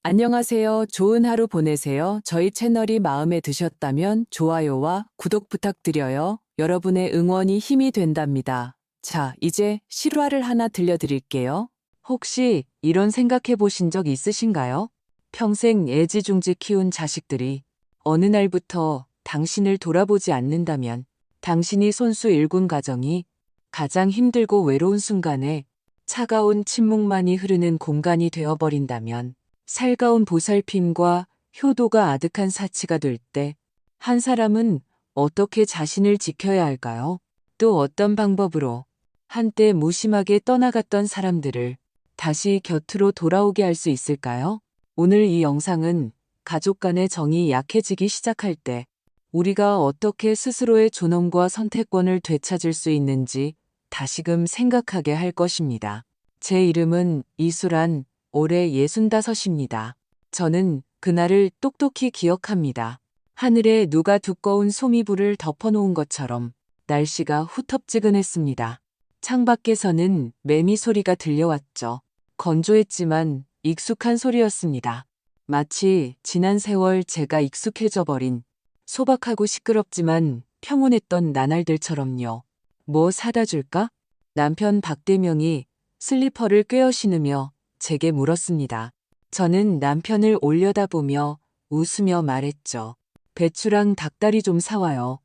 안녕하세요. 좋은 하루 보내세요. 저희 채널이 마음에 드셨다면 좋아요와 구독 부탁드려요. 여러분의 응원이 힘이 된답니다. 자, 이제 실화를 하나 들려드릴게요. 혹시 이런 생각해 보신 적 있으신가요? 평생 애지중지 키운 자식들이 어느 날부터 당신을 돌아보지 않는다면 당신이 손수 일군 가정이 가장 힘들고 외로운 순간에 차가운 침묵만이 흐르는 공간이 되어버린다면 살가운 보살핌과 효도가 아득한 사치가 될 때 한 사람은 어떻게 자신을 지켜야 할까요? 또 어떤 방법으로 한때 무심하게 떠나갔던 사람들을 다시 곁으로 돌아오게 할 수 있을까요? 오늘 이 영상은 가족 간의 정이 약해지기 시작할 때 우리가 어떻게 스스로의 존엄과 선택권을 되찾을 수 있는지 다시금 생각하게 할 것입니다. 제 이름은 이수란, 올해 65입니다. 저는 그날을 똑똑히 기억합니다. 하늘에 누가 두꺼운 소미불을 덮어놓은 것처럼 날씨가 후텁지근했습니다. 창밖에서는 매미 소리가 들려왔죠. 건조했지만 익숙한 소리였습니다. 마치 지난 세월 제가 익숙해져 버린 소박하고 시끄럽지만 평온했던 나날들처럼요. 뭐 사다 줄까? 남편 박대명이 슬리퍼를 꿰어 신으며 제게 물었습니다. 저는 남편을 올려다보며 웃으며 말했죠. 배추랑 닭다리 좀 사와요.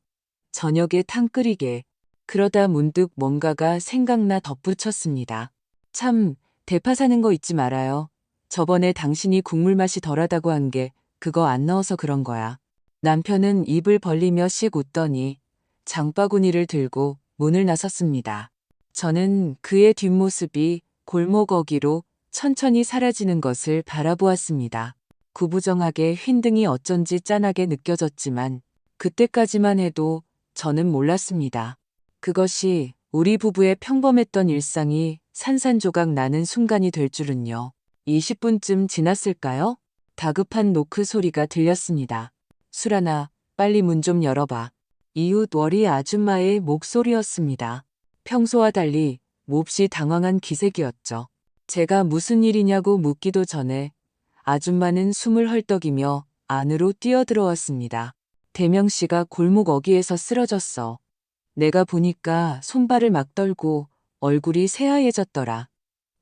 저녁에 탕 끓이게. 그러다 문득 뭔가가 생각나 덧붙였습니다. 참, 대파 사는 거 잊지 말아요. 저번에 당신이 국물 맛이 덜하다고 한 게 그거 안 넣어서 그런 거야. 남편은 입을 벌리며 씩 웃더니 장바구니를 들고 문을 나섰습니다. 저는 그의 뒷모습이 골목 어귀로 천천히 사라지는 것을 바라보았습니다. 구부정하게 휜 등이 어쩐지 짠하게 느껴졌지만 그때까지만 해도 저는 몰랐습니다. 그것이 우리 부부의 평범했던 일상이 산산조각 나는 순간이 될 줄은요. 20분쯤 지났을까요? 다급한 노크 소리가 들렸습니다. 수란아, 빨리 문 좀 열어봐. 이웃 월이 아줌마의 목소리였습니다. 평소와 달리 몹시 당황한 기색이었죠. 제가 무슨 일이냐고 묻기도 전에 아줌마는 숨을 헐떡이며 안으로 뛰어들어왔습니다. 대명 씨가 골목 어귀에서 쓰러졌어. 내가 보니까 손발을 막 떨고 얼굴이 새하얘졌더라.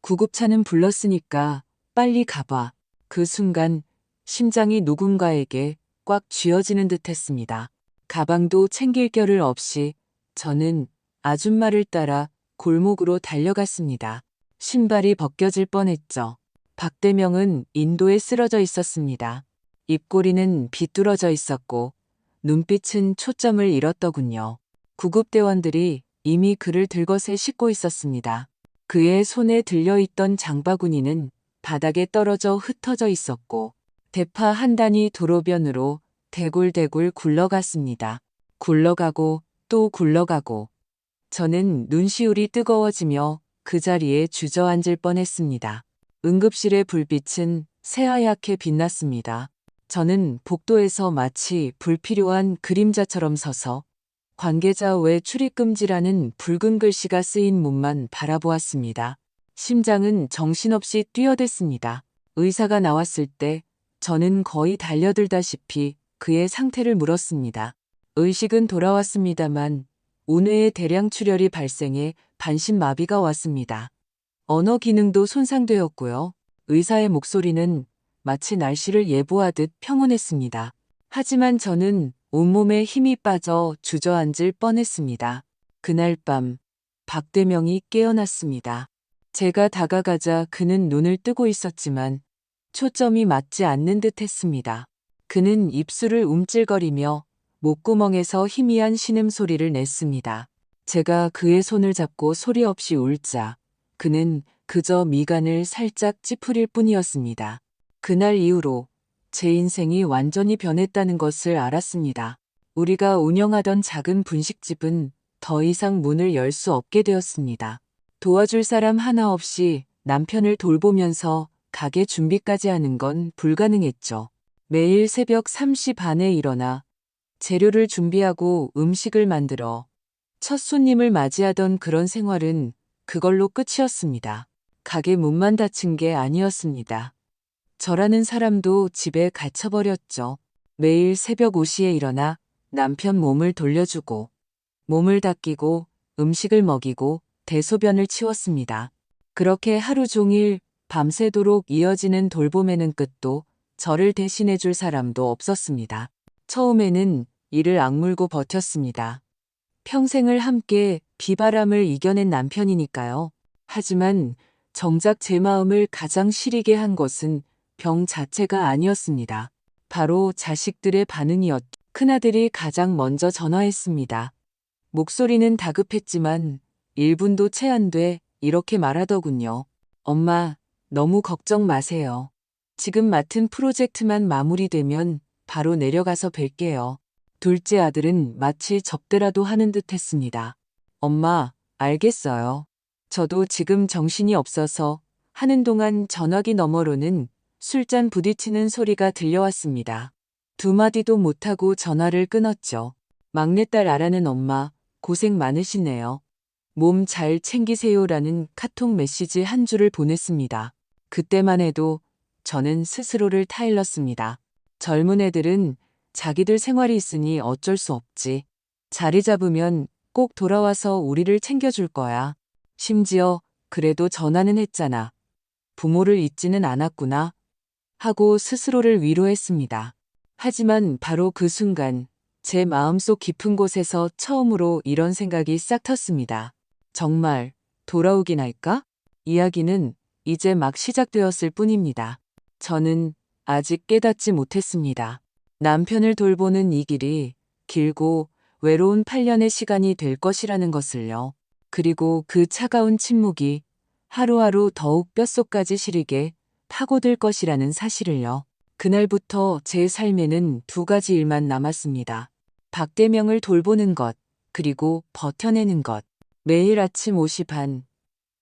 구급차는 불렀으니까 빨리 가봐. 그 순간 심장이 누군가에게 꽉 쥐어지는 듯 했습니다. 가방도 챙길 겨를 없이 저는 아줌마를 따라 골목으로 달려갔습니다. 신발이 벗겨질 뻔했죠. 박대명은 인도에 쓰러져 있었습니다. 입꼬리는 비뚤어져 있었고 눈빛은 초점을 잃었더군요. 구급대원들이 이미 그를 들것에 싣고 있었습니다. 그의 손에 들려있던 장바구니는 바닥에 떨어져 흩어져 있었고 대파 한 단이 도로변으로 대굴대굴 굴러갔습니다. 굴러가고 또 굴러가고 저는 눈시울이 뜨거워지며 그 자리에 주저앉을 뻔했습니다. 응급실의 불빛은 새하얗게 빛났습니다. 저는 복도에서 마치 불필요한 그림자처럼 서서 관계자 외 출입금지라는 붉은 글씨가 쓰인 문만 바라보았습니다. 심장은 정신없이 뛰어댔습니다. 의사가 나왔을 때 저는 거의 달려들다시피 그의 상태를 물었습니다. 의식은 돌아왔습니다만 운해의 대량 출혈이 발생해 반신마비가 왔습니다. 언어 기능도 손상되었고요. 의사의 목소리는 마치 날씨를 예보하듯 평온했습니다. 하지만 저는 온몸에 힘이 빠져 주저앉을 뻔했습니다. 그날 밤 박대명이 깨어났습니다. 제가 다가가자 그는 눈을 뜨고 있었지만 초점이 맞지 않는 듯 했습니다. 그는 입술을 움찔거리며 목구멍에서 희미한 신음소리를 냈습니다. 제가 그의 손을 잡고 소리 없이 울자 그는 그저 미간을 살짝 찌푸릴 뿐이었습니다. 그날 이후로 제 인생이 완전히 변했다는 것을 알았습니다. 우리가 운영하던 작은 분식집은 더 이상 문을 열 수 없게 되었습니다. 도와줄 사람 하나 없이 남편을 돌보면서 가게 준비까지 하는 건 불가능했죠. 매일 새벽 3시 반에 일어나 재료를 준비하고 음식을 만들어 첫 손님을 맞이하던 그런 생활은 그걸로 끝이었습니다. 가게 문만 닫힌 게 아니었습니다. 저라는 사람도 집에 갇혀버렸죠. 매일 새벽 5시에 일어나 남편 몸을 돌려주고, 몸을 닦이고, 음식을 먹이고, 대소변을 치웠습니다. 그렇게 하루 종일 밤새도록 이어지는 돌봄에는 끝도, 저를 대신해줄 사람도 없었습니다. 처음에는 이를 악물고 버텼습니다. 평생을 함께 비바람을 이겨낸 남편이니까요. 하지만 정작 제 마음을 가장 시리게 한 것은 병 자체가 아니었습니다. 바로 자식들의 반응이었죠. 큰아들이 가장 먼저 전화했습니다. 목소리는 다급했지만 1분도 채 안 돼 이렇게 말하더군요. 엄마, 너무 걱정 마세요. 지금 맡은 프로젝트만 마무리되면 바로 내려가서 뵐게요. 둘째 아들은 마치 접대라도 하는 듯 했습니다. 엄마, 알겠어요. 저도 지금 정신이 없어서 하는 동안 전화기 너머로는 술잔 부딪히는 소리가 들려왔습니다. 두 마디도 못하고 전화를 끊었죠. 막내딸 아라는 엄마, 고생 많으시네요. 몸 잘 챙기세요라는 카톡 메시지 한 줄을 보냈습니다. 그때만 해도 저는 스스로를 타일렀습니다. 젊은 애들은 자기들 생활이 있으니 어쩔 수 없지. 자리 잡으면 꼭 돌아와서 우리를 챙겨줄 거야. 심지어 그래도 전화는 했잖아. 부모를 잊지는 않았구나. 하고 스스로를 위로했습니다. 하지만 바로 그 순간 제 마음속 깊은 곳에서 처음으로 이런 생각이 싹 텄습니다. 정말 돌아오긴 할까? 이야기는 이제 막 시작되었을 뿐입니다. 저는 아직 깨닫지 못했습니다. 남편을 돌보는 이 길이 길고 외로운 8년의 시간이 될 것이라는 것을요. 그리고 그 차가운 침묵이 하루하루 더욱 뼛속까지 시리게 파고들 것이라는 사실을요. 그날부터 제 삶에는 두 가지 일만 남았습니다. 박대명을 돌보는 것, 그리고 버텨내는 것. 매일 아침 5시 반.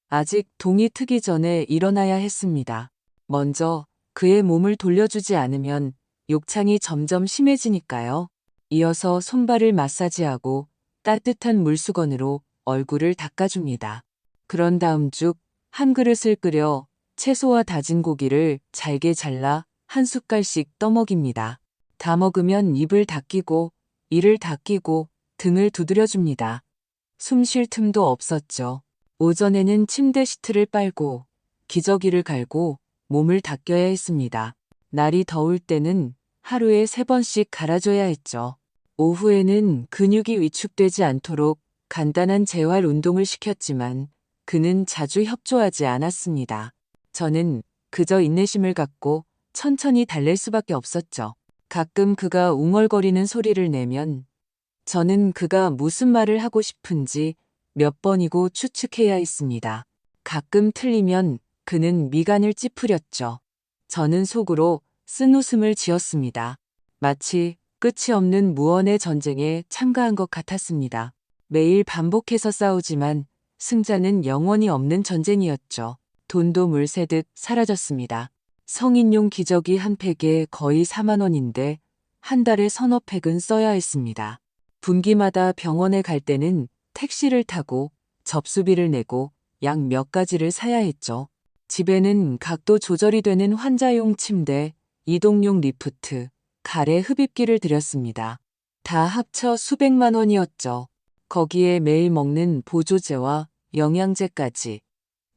아직 동이 트기 전에 일어나야 했습니다. 먼저 그의 몸을 돌려주지 않으면 욕창이 점점 심해지니까요. 이어서 손발을 마사지하고 따뜻한 물수건으로 얼굴을 닦아줍니다. 그런 다음 죽 한 그릇을 끓여 채소와 다진 고기를 잘게 잘라 한 숟갈씩 떠먹입니다. 다 먹으면 입을 닦이고 이를 닦이고 등을 두드려줍니다. 숨 쉴 틈도 없었죠. 오전에는 침대 시트를 빨고 기저귀를 갈고 몸을 닦여야 했습니다. 날이 더울 때는 하루에 3번씩 갈아줘야 했죠. 오후에는 근육이 위축되지 않도록 간단한 재활 운동을 시켰지만 그는 자주 협조하지 않았습니다. 저는 그저 인내심을 갖고 천천히 달랠 수밖에 없었죠. 가끔 그가 웅얼거리는 소리를 내면 저는 그가 무슨 말을 하고 싶은지 몇 번이고 추측해야 했습니다. 가끔 틀리면 그는 미간을 찌푸렸죠. 저는 속으로 쓴웃음을 지었습니다. 마치 끝이 없는 무언의 전쟁에 참가한 것 같았습니다. 매일 반복해서 싸우지만 승자는 영원히 없는 전쟁이었죠. 돈도 물 새듯 사라졌습니다. 성인용 기저귀 한 팩에 거의 4만 원인데 한 달에 서너 팩은 써야 했습니다. 분기마다 병원에 갈 때는 택시를 타고 접수비를 내고 약 몇 가지를 사야 했죠. 집에는 각도 조절이 되는 환자용 침대, 이동용 리프트, 가래 흡입기를 들였습니다. 다 합쳐 수백만 원이었죠. 거기에 매일 먹는 보조제와 영양제까지.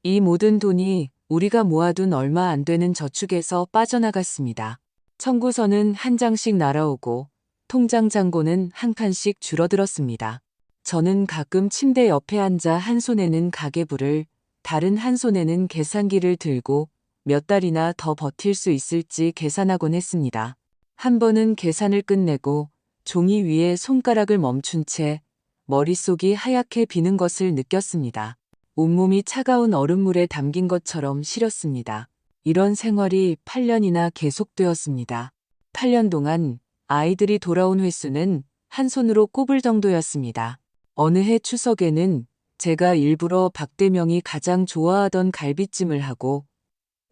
이 모든 돈이 우리가 모아둔 얼마 안 되는 저축에서 빠져나갔습니다. 청구서는 한 장씩 날아오고 통장 잔고는 한 칸씩 줄어들었습니다. 저는 가끔 침대 옆에 앉아 한 손에는 가계부를 다른 한 손에는 계산기를 들고 몇 달이나 더 버틸 수 있을지 계산하곤 했습니다. 한 번은 계산을 끝내고 종이 위에 손가락을 멈춘 채 머릿속이 하얗게 비는 것을 느꼈습니다. 온몸이 차가운 얼음물에 담긴 것처럼 시렸습니다. 이런 생활이 8년이나 계속되었습니다. 8년 동안 아이들이 돌아온 횟수는 한 손으로 꼽을 정도였습니다. 어느 해 추석에는 제가 일부러 박대명이 가장 좋아하던 갈비찜을 하고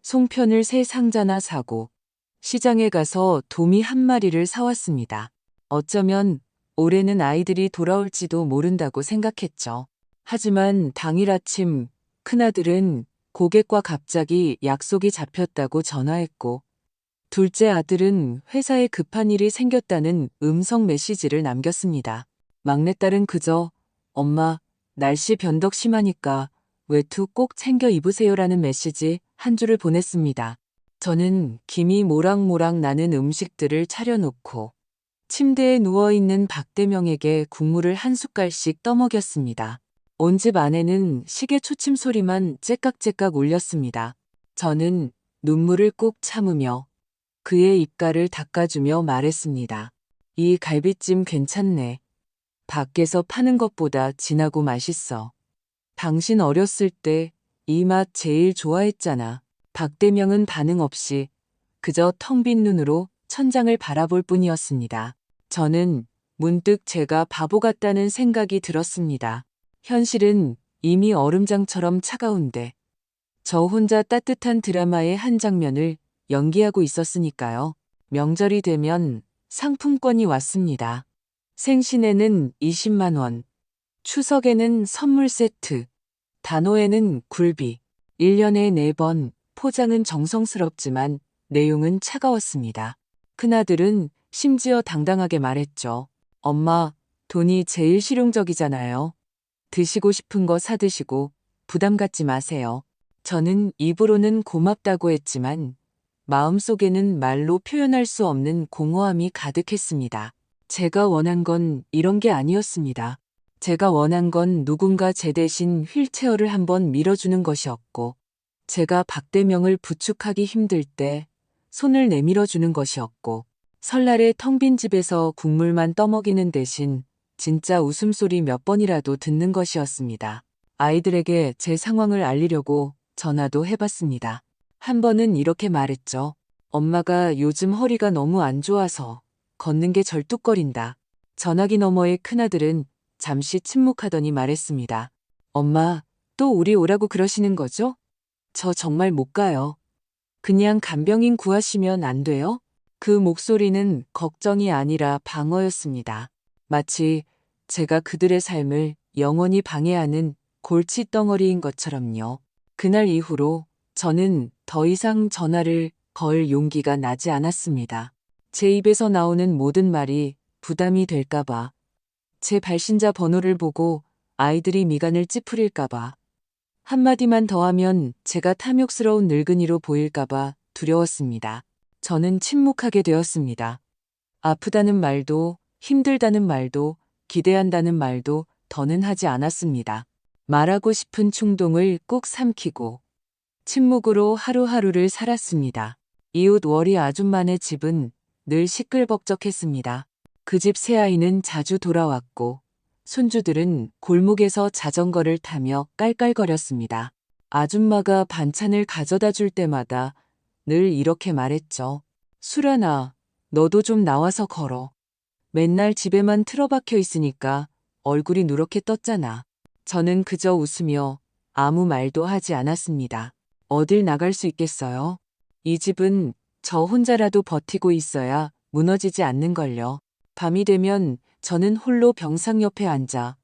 송편을 3상자나 사고 시장에 가서 도미 한 마리를 사왔습니다. 어쩌면 올해는 아이들이 돌아올지도 모른다고 생각했죠. 하지만 당일 아침 큰아들은 고객과 갑자기 약속이 잡혔다고 전화했고 둘째 아들은 회사에 급한 일이 생겼다는 음성 메시지를 남겼습니다. 막내딸은 그저 엄마, 날씨 변덕 심하니까 외투 꼭 챙겨 입으세요라는 메시지 한 줄을 보냈습니다. 저는 김이 모락모락 나는 음식들을 차려놓고 침대에 누워있는 박대명에게 국물을 한 숟갈씩 떠먹였습니다. 온 집 안에는 시계 초침 소리만 째깍째깍 울렸습니다. 저는 눈물을 꾹 참으며 그의 입가를 닦아주며 말했습니다. 이 갈비찜 괜찮네. 밖에서 파는 것보다 진하고 맛있어. 당신 어렸을 때 이 맛 제일 좋아했잖아. 박대명은 반응 없이 그저 텅 빈 눈으로 천장을 바라볼 뿐이었습니다. 저는 문득 제가 바보 같다는 생각이 들었습니다. 현실은 이미 얼음장처럼 차가운데 저 혼자 따뜻한 드라마의 한 장면을 연기하고 있었으니까요. 명절이 되면 상품권이 왔습니다. 생신에는 20만 원, 추석에는 선물 세트, 단오에는 굴비, 1년에 4번, 포장은 정성스럽지만 내용은 차가웠습니다. 큰아들은 심지어 당당하게 말했죠. 엄마, 돈이 제일 실용적이잖아요. 드시고 싶은 거 사드시고 부담 갖지 마세요. 저는 입으로는 고맙다고 했지만 마음속에는 말로 표현할 수 없는 공허함이 가득했습니다. 제가 원한 건 이런 게 아니었습니다. 제가 원한 건 누군가 제 대신 휠체어를 한번 밀어주는 것이었고, 제가 박대명을 부축하기 힘들 때 손을 내밀어주는 것이었고, 설날에 텅 빈 집에서 국물만 떠먹이는 대신 진짜 웃음소리 몇 번이라도 듣는 것이었습니다. 아이들에게 제 상황을 알리려고 전화도 해봤습니다. 한 번은 이렇게 말했죠. 엄마가 요즘 허리가 너무 안 좋아서 걷는 게 절뚝거린다. 전화기 너머의 큰아들은 잠시 침묵하더니 말했습니다. 엄마, 또 우리 오라고 그러시는 거죠? 저 정말 못 가요. 그냥 간병인 구하시면 안 돼요? 그 목소리는 걱정이 아니라 방어였습니다. 마치 제가 그들의 삶을 영원히 방해하는 골칫덩어리인 것처럼요. 그날 이후로 저는 더 이상 전화를 걸 용기가 나지 않았습니다. 제 입에서 나오는 모든 말이 부담이 될까봐, 제 발신자 번호를 보고 아이들이 미간을 찌푸릴까봐, 한마디만 더 하면 제가 탐욕스러운 늙은이로 보일까봐 두려웠습니다. 저는 침묵하게 되었습니다. 아프다는 말도, 힘들다는 말도, 기대한다는 말도 더는 하지 않았습니다. 말하고 싶은 충동을 꾹 삼키고 침묵으로 하루하루를 살았습니다. 이웃 월이 아줌마네 집은 늘 시끌벅적했습니다. 그 집 새아이는 자주 돌아왔고 손주들은 골목에서 자전거를 타며 깔깔거렸습니다. 아줌마가 반찬을 가져다 줄 때마다 늘 이렇게 말했죠. 수란아, 너도 좀 나와서 걸어. 맨날 집에만 틀어박혀 있으니까 얼굴이 누렇게 떴잖아. 저는 그저 웃으며 아무 말도 하지 않았습니다. 어딜 나갈 수 있겠어요? 이 집은 저 혼자라도 버티고 있어야 무너지지 않는걸요. 밤이 되면 저는 홀로 병상 옆에 앉아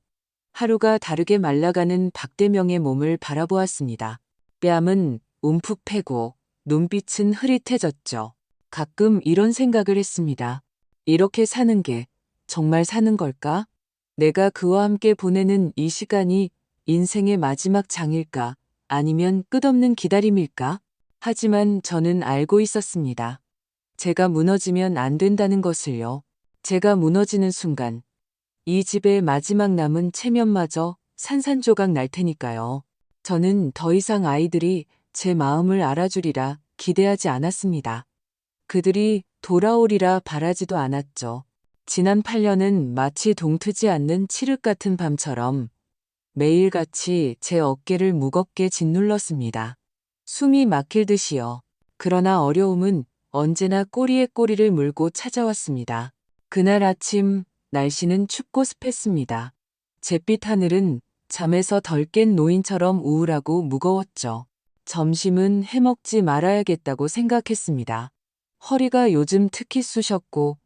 하루가 다르게 말라가는 박대명의 몸을 바라보았습니다. 뺨은 움푹 패고 눈빛은 흐릿해졌죠. 가끔 이런 생각을 했습니다. 이렇게 사는 게 정말 사는 걸까? 내가 그와 함께 보내는 이 시간이 인생의 마지막 장일까? 아니면 끝없는 기다림일까? 하지만 저는 알고 있었습니다. 제가 무너지면 안 된다는 것을요. 제가 무너지는 순간 이 집의 마지막 남은 체면마저 산산조각 날 테니까요. 저는 더 이상 아이들이 제 마음을 알아주리라 기대하지 않았습니다. 그들이 돌아오리라 바라지도 않았죠. 지난 8년은 마치 동트지 않는 칠흑 같은 밤처럼 매일같이 제 어깨를 무겁게 짓눌렀습니다. 숨이 막힐 듯이요. 그러나 어려움은 언제나 꼬리에 꼬리를 물고 찾아왔습니다. 그날 아침 날씨는 춥고 습했습니다. 잿빛 하늘은 잠에서 덜 깬 노인처럼 우울하고 무거웠죠. 점심은 해먹지 말아야겠다고 생각했습니다. 허리가 요즘 특히 쑤셨고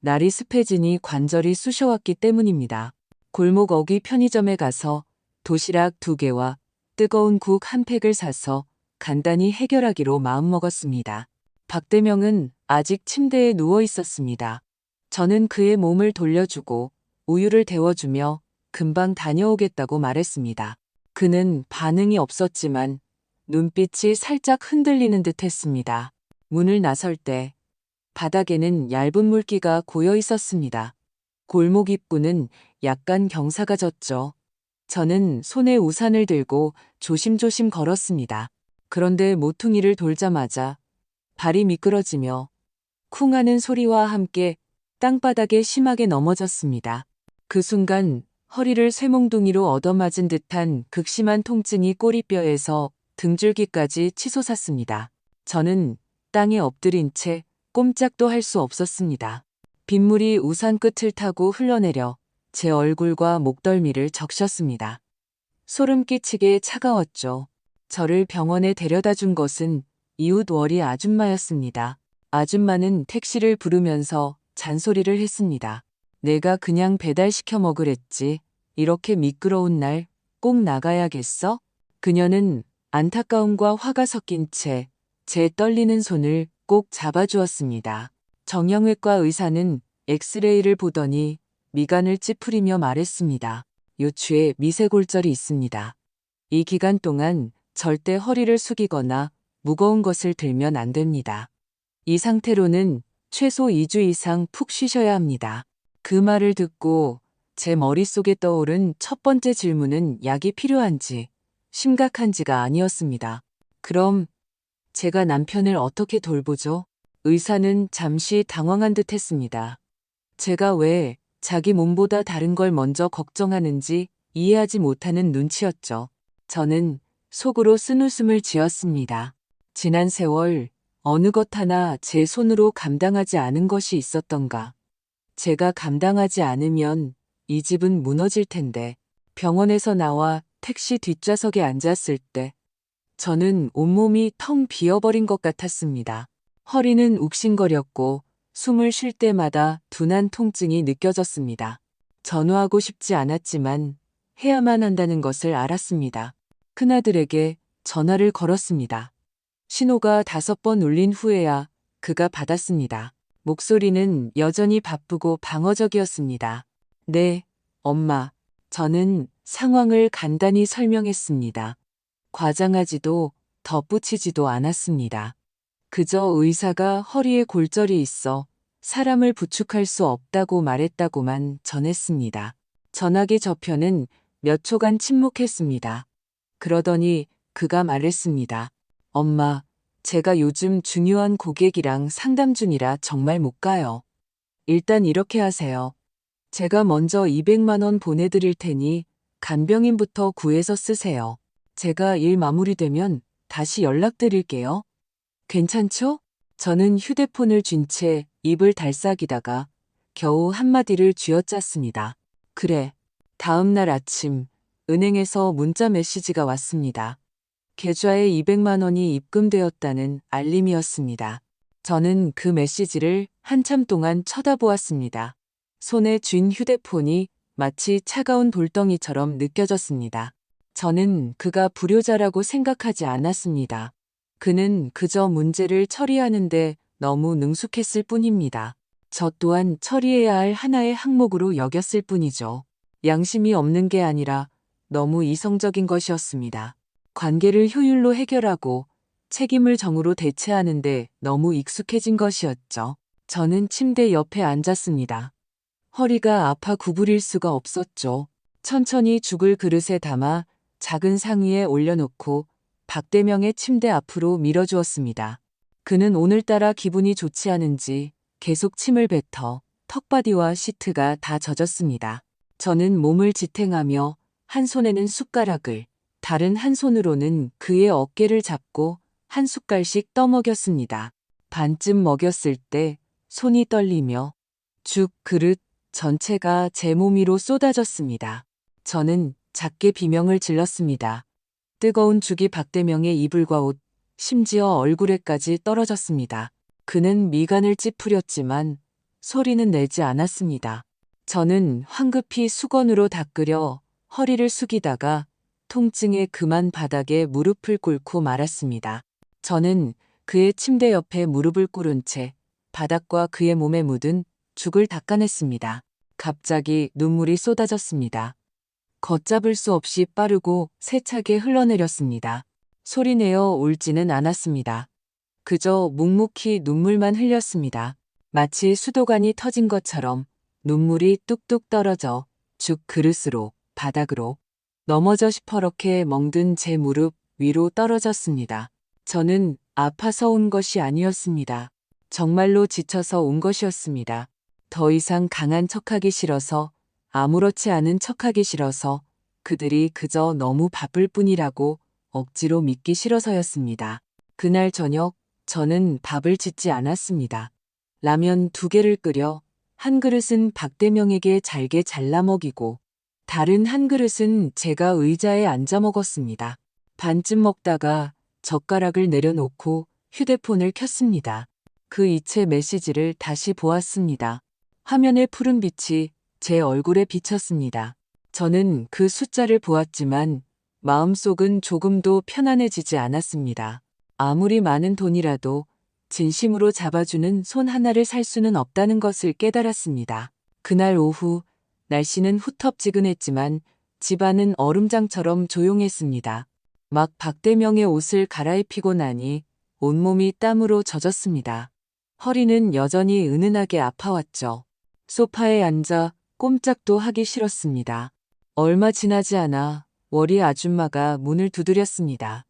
날이 습해지니 관절이 쑤셔왔기 때문입니다. 골목 어귀 편의점에 가서 도시락 2개와 뜨거운 국 한 팩을 사서 간단히 해결하기로 마음먹었습니다. 박대명은 아직 침대에 누워 있었습니다. 저는 그의 몸을 돌려주고 우유를 데워주며 금방 다녀오겠다고 말했습니다. 그는 반응이 없었지만 눈빛이 살짝 흔들리는 듯 했습니다. 문을 나설 때 바닥에는 얇은 물기가 고여 있었습니다. 골목 입구는 약간 경사가 졌죠. 저는 손에 우산을 들고 조심조심 걸었습니다. 그런데 모퉁이를 돌자마자 발이 미끄러지며 쿵 하는 소리와 함께 땅바닥에 심하게 넘어졌습니다. 그 순간 허리를 쇠몽둥이로 얻어맞은 듯한 극심한 통증이 꼬리뼈에서 등줄기까지 치솟았습니다. 저는 땅에 엎드린 채 꼼짝도 할 수 없었습니다. 빗물이 우산 끝을 타고 흘러내려 제 얼굴과 목덜미를 적셨습니다. 소름 끼치게 차가웠죠. 저를 병원에 데려다 준 것은 이웃 월이 아줌마였습니다. 아줌마는 택시를 부르면서 잔소리를 했습니다. 내가 그냥 배달시켜 먹으랬지. 이렇게 미끄러운 날 꼭 나가야겠어? 그녀는 안타까움과 화가 섞인 채 제 떨리는 손을 꼭 잡아주었습니다. 정형외과 의사는 엑스레이를 보더니 미간을 찌푸리며 말했습니다. 요추에 미세골절이 있습니다. 이 기간 동안 절대 허리를 숙이거나 무거운 것을 들면 안 됩니다. 이 상태로는 최소 2주 이상 푹 쉬셔야 합니다. 그 말을 듣고 제 머릿속에 떠오른 첫 번째 질문은 약이 필요한지, 심각한지가 아니었습니다. 그럼 제가 남편을 어떻게 돌보죠? 의사는 잠시 당황한 듯 했습니다. 제가 왜 자기 몸보다 다른 걸 먼저 걱정하는지 이해하지 못하는 눈치였죠. 저는 속으로 쓴웃음을 지었습니다. 지난 세월 어느 것 하나 제 손으로 감당하지 않은 것이 있었던가. 제가 감당하지 않으면 이 집은 무너질 텐데. 병원에서 나와 택시 뒷좌석에 앉았을 때 저는 온몸이 텅 비어버린 것 같았습니다. 허리는 욱신거렸고 숨을 쉴 때마다 둔한 통증이 느껴졌습니다. 전화하고 싶지 않았지만 해야만 한다는 것을 알았습니다. 큰아들에게 전화를 걸었습니다. 신호가 5번 울린 후에야 그가 받았습니다. 목소리는 여전히 바쁘고 방어적이었습니다. 네, 엄마. 저는 상황을 간단히 설명했습니다. 과장하지도 덧붙이지도 않았습니다. 그저 의사가 허리에 골절이 있어 사람을 부축할 수 없다고 말했다고만 전했습니다. 전화기 저편은 몇 초간 침묵했습니다. 그러더니 그가 말했습니다. 엄마, 제가 요즘 중요한 고객이랑 상담 중이라 정말 못 가요. 일단 이렇게 하세요. 제가 먼저 200만 원 보내드릴 테니 간병인부터 구해서 쓰세요. 제가 일 마무리되면 다시 연락드릴게요. 괜찮죠? 저는 휴대폰을 쥔 채 입을 달싹이다가 겨우 한마디를 쥐어짰습니다. 그래. 다음 날 아침 은행에서 문자 메시지가 왔습니다. 계좌에 200만 원이 입금되었다는 알림이었습니다. 저는 그 메시지를 한참 동안 쳐다보았습니다. 손에 쥔 휴대폰이 마치 차가운 돌덩이처럼 느껴졌습니다. 저는 그가 불효자라고 생각하지 않았습니다. 그는 그저 문제를 처리하는데 너무 능숙했을 뿐입니다. 저 또한 처리해야 할 하나의 항목으로 여겼을 뿐이죠. 양심이 없는 게 아니라 너무 이성적인 것이었습니다. 관계를 효율로 해결하고 책임을 정으로 대체하는데 너무 익숙해진 것이었죠. 저는 침대 옆에 앉았습니다. 허리가 아파 구부릴 수가 없었죠. 천천히 죽을 그릇에 담아 작은 상위에 올려놓고 박대명의 침대 앞으로 밀어주었습니다. 그는 오늘따라 기분이 좋지 않은지 계속 침을 뱉어 턱바디와 시트가 다 젖었습니다. 저는 몸을 지탱하며 한 손에는 숟가락을, 다른 한 손으로는 그의 어깨를 잡고 한 숟갈씩 떠먹였습니다. 반쯤 먹였을 때 손이 떨리며 죽 그릇 전체가 제 몸 위로 쏟아졌습니다. 저는 작게 비명을 질렀습니다. 뜨거운 죽이 박대명의 이불과 옷, 심지어 얼굴에까지 떨어졌습니다. 그는 미간을 찌푸렸지만 소리는 내지 않았습니다. 저는 황급히 수건으로 닦으려 허리를 숙이다가 통증에 그만 바닥에 무릎을 꿇고 말았습니다. 저는 그의 침대 옆에 무릎을 꿇은 채 바닥과 그의 몸에 묻은 죽을 닦아냈습니다. 갑자기 눈물이 쏟아졌습니다. 걷잡을 수 없이 빠르고 세차게 흘러내렸습니다. 소리내어 울지는 않았습니다. 그저 묵묵히 눈물만 흘렸습니다. 마치 수도관이 터진 것처럼 눈물이 뚝뚝 떨어져 죽 그릇으로 바닥으로 넘어져 시퍼렇게 멍든 제 무릎 위로 떨어졌습니다. 저는 아파서 온 것이 아니었습니다. 정말로 지쳐서 온 것이었습니다. 더 이상 강한 척하기 싫어서, 아무렇지 않은 척하기 싫어서, 그들이 그저 너무 바쁠 뿐이라고 억지로 믿기 싫어서였습니다. 그날 저녁 저는 밥을 짓지 않았습니다. 라면 2개를 끓여 한 그릇은 박대명에게 잘게 잘라 먹이고 다른 한 그릇은 제가 의자에 앉아 먹었습니다. 반쯤 먹다가 젓가락을 내려놓고 휴대폰을 켰습니다. 그 이체 메시지를 다시 보았습니다. 화면의 푸른 빛이 제 얼굴에 비쳤습니다. 저는 그 숫자를 보았지만 마음속은 조금도 편안해지지 않았습니다. 아무리 많은 돈이라도 진심으로 잡아주는 손 하나를 살 수는 없다는 것을 깨달았습니다. 그날 오후 날씨는 후텁지근했지만 집안은 얼음장처럼 조용했습니다. 막 박대명의 옷을 갈아입히고 나니 온몸이 땀으로 젖었습니다. 허리는 여전히 은은하게 아파왔죠. 소파에 앉아 꼼짝도 하기 싫었습니다. 얼마 지나지 않아 월이 아줌마가 문을 두드렸습니다.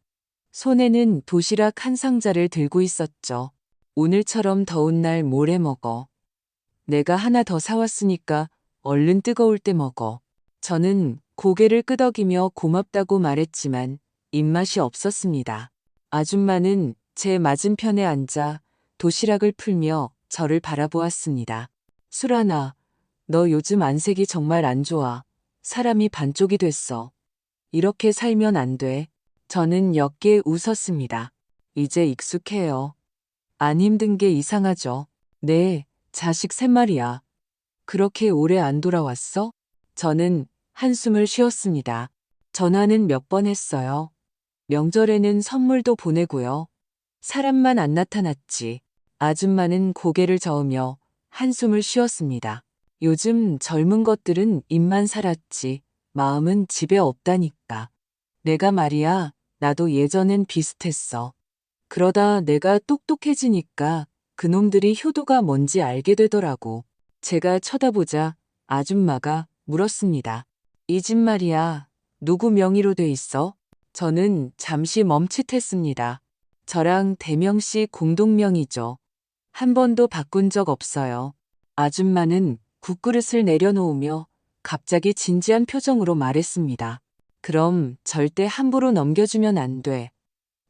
손에는 도시락 한 상자를 들고 있었죠. 오늘처럼 더운 날 뭘 해 먹어. 내가 하나 더 사왔으니까 얼른 뜨거울 때 먹어. 저는 고개를 끄덕이며 고맙다고 말했지만 입맛이 없었습니다. 아줌마는 제 맞은편에 앉아 도시락을 풀며 저를 바라보았습니다. 수란아, 너 요즘 안색이 정말 안 좋아. 사람이 반쪽이 됐어. 이렇게 살면 안 돼. 저는 옅게 웃었습니다. 이제 익숙해요. 안 힘든 게 이상하죠. 네, 자식 3마리야. 그렇게 오래 안 돌아왔어? 저는 한숨을 쉬었습니다. 전화는 몇 번 했어요. 명절에는 선물도 보내고요. 사람만 안 나타났지. 아줌마는 고개를 저으며 한숨을 쉬었습니다. 요즘 젊은 것들은 입만 살았지. 마음은 집에 없다니까. 내가 말이야, 나도 예전엔 비슷했어. 그러다 내가 똑똑해지니까 그놈들이 효도가 뭔지 알게 되더라고. 제가 쳐다보자 아줌마가 물었습니다. 이 집 말이야, 누구 명의로 돼 있어? 저는 잠시 멈칫했습니다. 저랑 대명씨 공동명의죠. 한 번도 바꾼 적 없어요. 아줌마는 국그릇을 내려놓으며 갑자기 진지한 표정으로 말했습니다. 그럼 절대 함부로 넘겨주면 안 돼.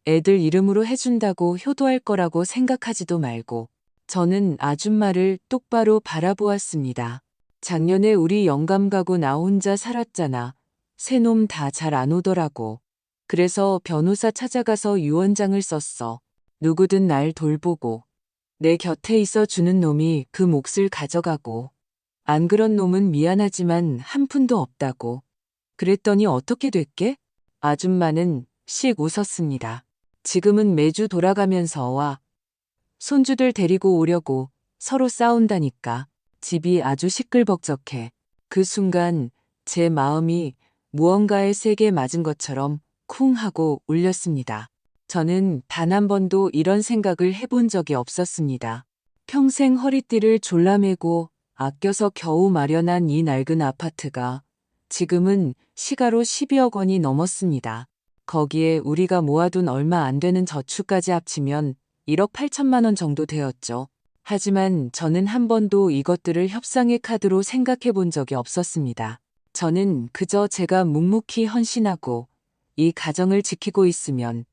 애들 이름으로 해준다고 효도할 거라고 생각하지도 말고. 저는 아줌마를 똑바로 바라보았습니다. 작년에 우리 영감 가고 나 혼자 살았잖아. 새놈 다 잘 안 오더라고. 그래서 변호사 찾아가서 유언장을 썼어. 누구든 날 돌보고 내 곁에 있어 주는 놈이 그 몫을 가져가고 안 그런 놈은 미안하지만 한 푼도 없다고. 그랬더니 어떻게 됐게? 아줌마는 씩 웃었습니다. 지금은 매주 돌아가면서 와. 손주들 데리고 오려고 서로 싸운다니까. 집이 아주 시끌벅적해. 그 순간 제 마음이 무언가에 세게 맞은 것처럼 쿵 하고 울렸습니다. 저는 단 한 번도 이런 생각을 해본 적이 없었습니다. 평생 허리띠를 졸라매고 아껴서 겨우 마련한 이 낡은 아파트가 지금은 시가로 12억 원이 넘었습니다. 거기에 우리가 모아둔 얼마 안 되는 저축까지 합치면 1억 8천만 원 정도 되었죠. 하지만 저는 한 번도 이것들을 협상의 카드로 생각해 본 적이 없었습니다. 저는 그저 제가 묵묵히 헌신하고 이 가정을 지키고 있으면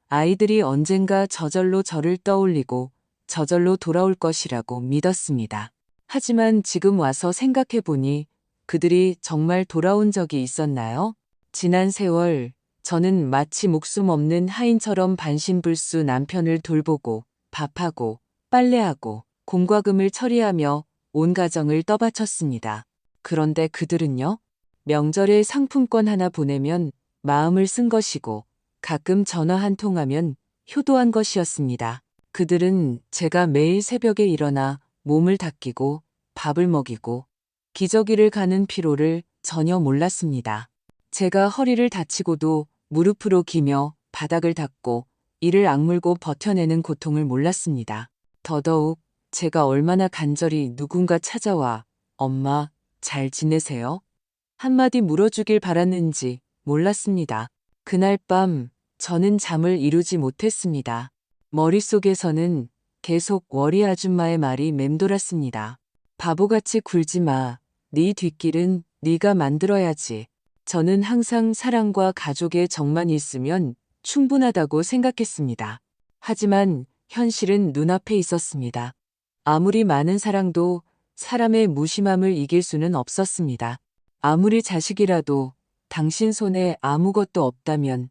아이들이 언젠가 저절로 저를 떠올리고 저절로 돌아올 것이라고 믿었습니다. 하지만 지금 와서 생각해 보니 그들이 정말 돌아온 적이 있었나요? 지난 세월 저는 마치 목숨 없는 하인처럼 반신불수 남편을 돌보고 밥하고 빨래하고 공과금을 처리하며 온 가정을 떠받쳤습니다. 그런데 그들은요? 명절에 상품권 하나 보내면 마음을 쓴 것이고 가끔 전화 한 통하면 효도한 것이었습니다. 그들은 제가 매일 새벽에 일어나 몸을 닦이고 밥을 먹이고 기저귀를 가는 피로를 전혀 몰랐습니다. 제가 허리를 다치고도 무릎으로 기며 바닥을 닦고 이를 악물고 버텨내는 고통을 몰랐습니다. 더더욱 제가 얼마나 간절히 누군가 찾아와 엄마, 잘 지내세요? 한마디 물어주길 바랐는지 몰랐습니다. 그날 밤 저는 잠을 이루지 못했습니다. 머릿속에서는 계속 워리 아줌마의 말이 맴돌았습니다. 바보같이 굴지 마. 네 뒷길은 네가 만들어야지. 저는 항상 사랑과 가족의 정만 있으면 충분하다고 생각했습니다. 하지만 현실은 눈앞에 있었습니다. 아무리 많은 사랑도 사람의 무심함을 이길 수는 없었습니다. 아무리 자식이라도 당신 손에 아무것도 없다면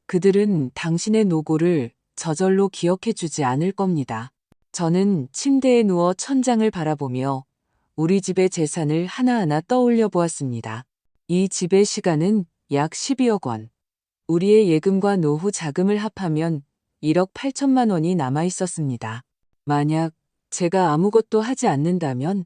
그들은 당신의 노고를 저절로 기억해주지 않을 겁니다. 저는 침대에 누워 천장을 바라보며 우리 집의 재산을 하나하나 떠올려 보았습니다. 이 집의 시가는 약 12억 원. 우리의 예금과 노후 자금을 합하면 1억 8천만 원이 남아 있었습니다. 만약 제가 아무것도 하지 않는다면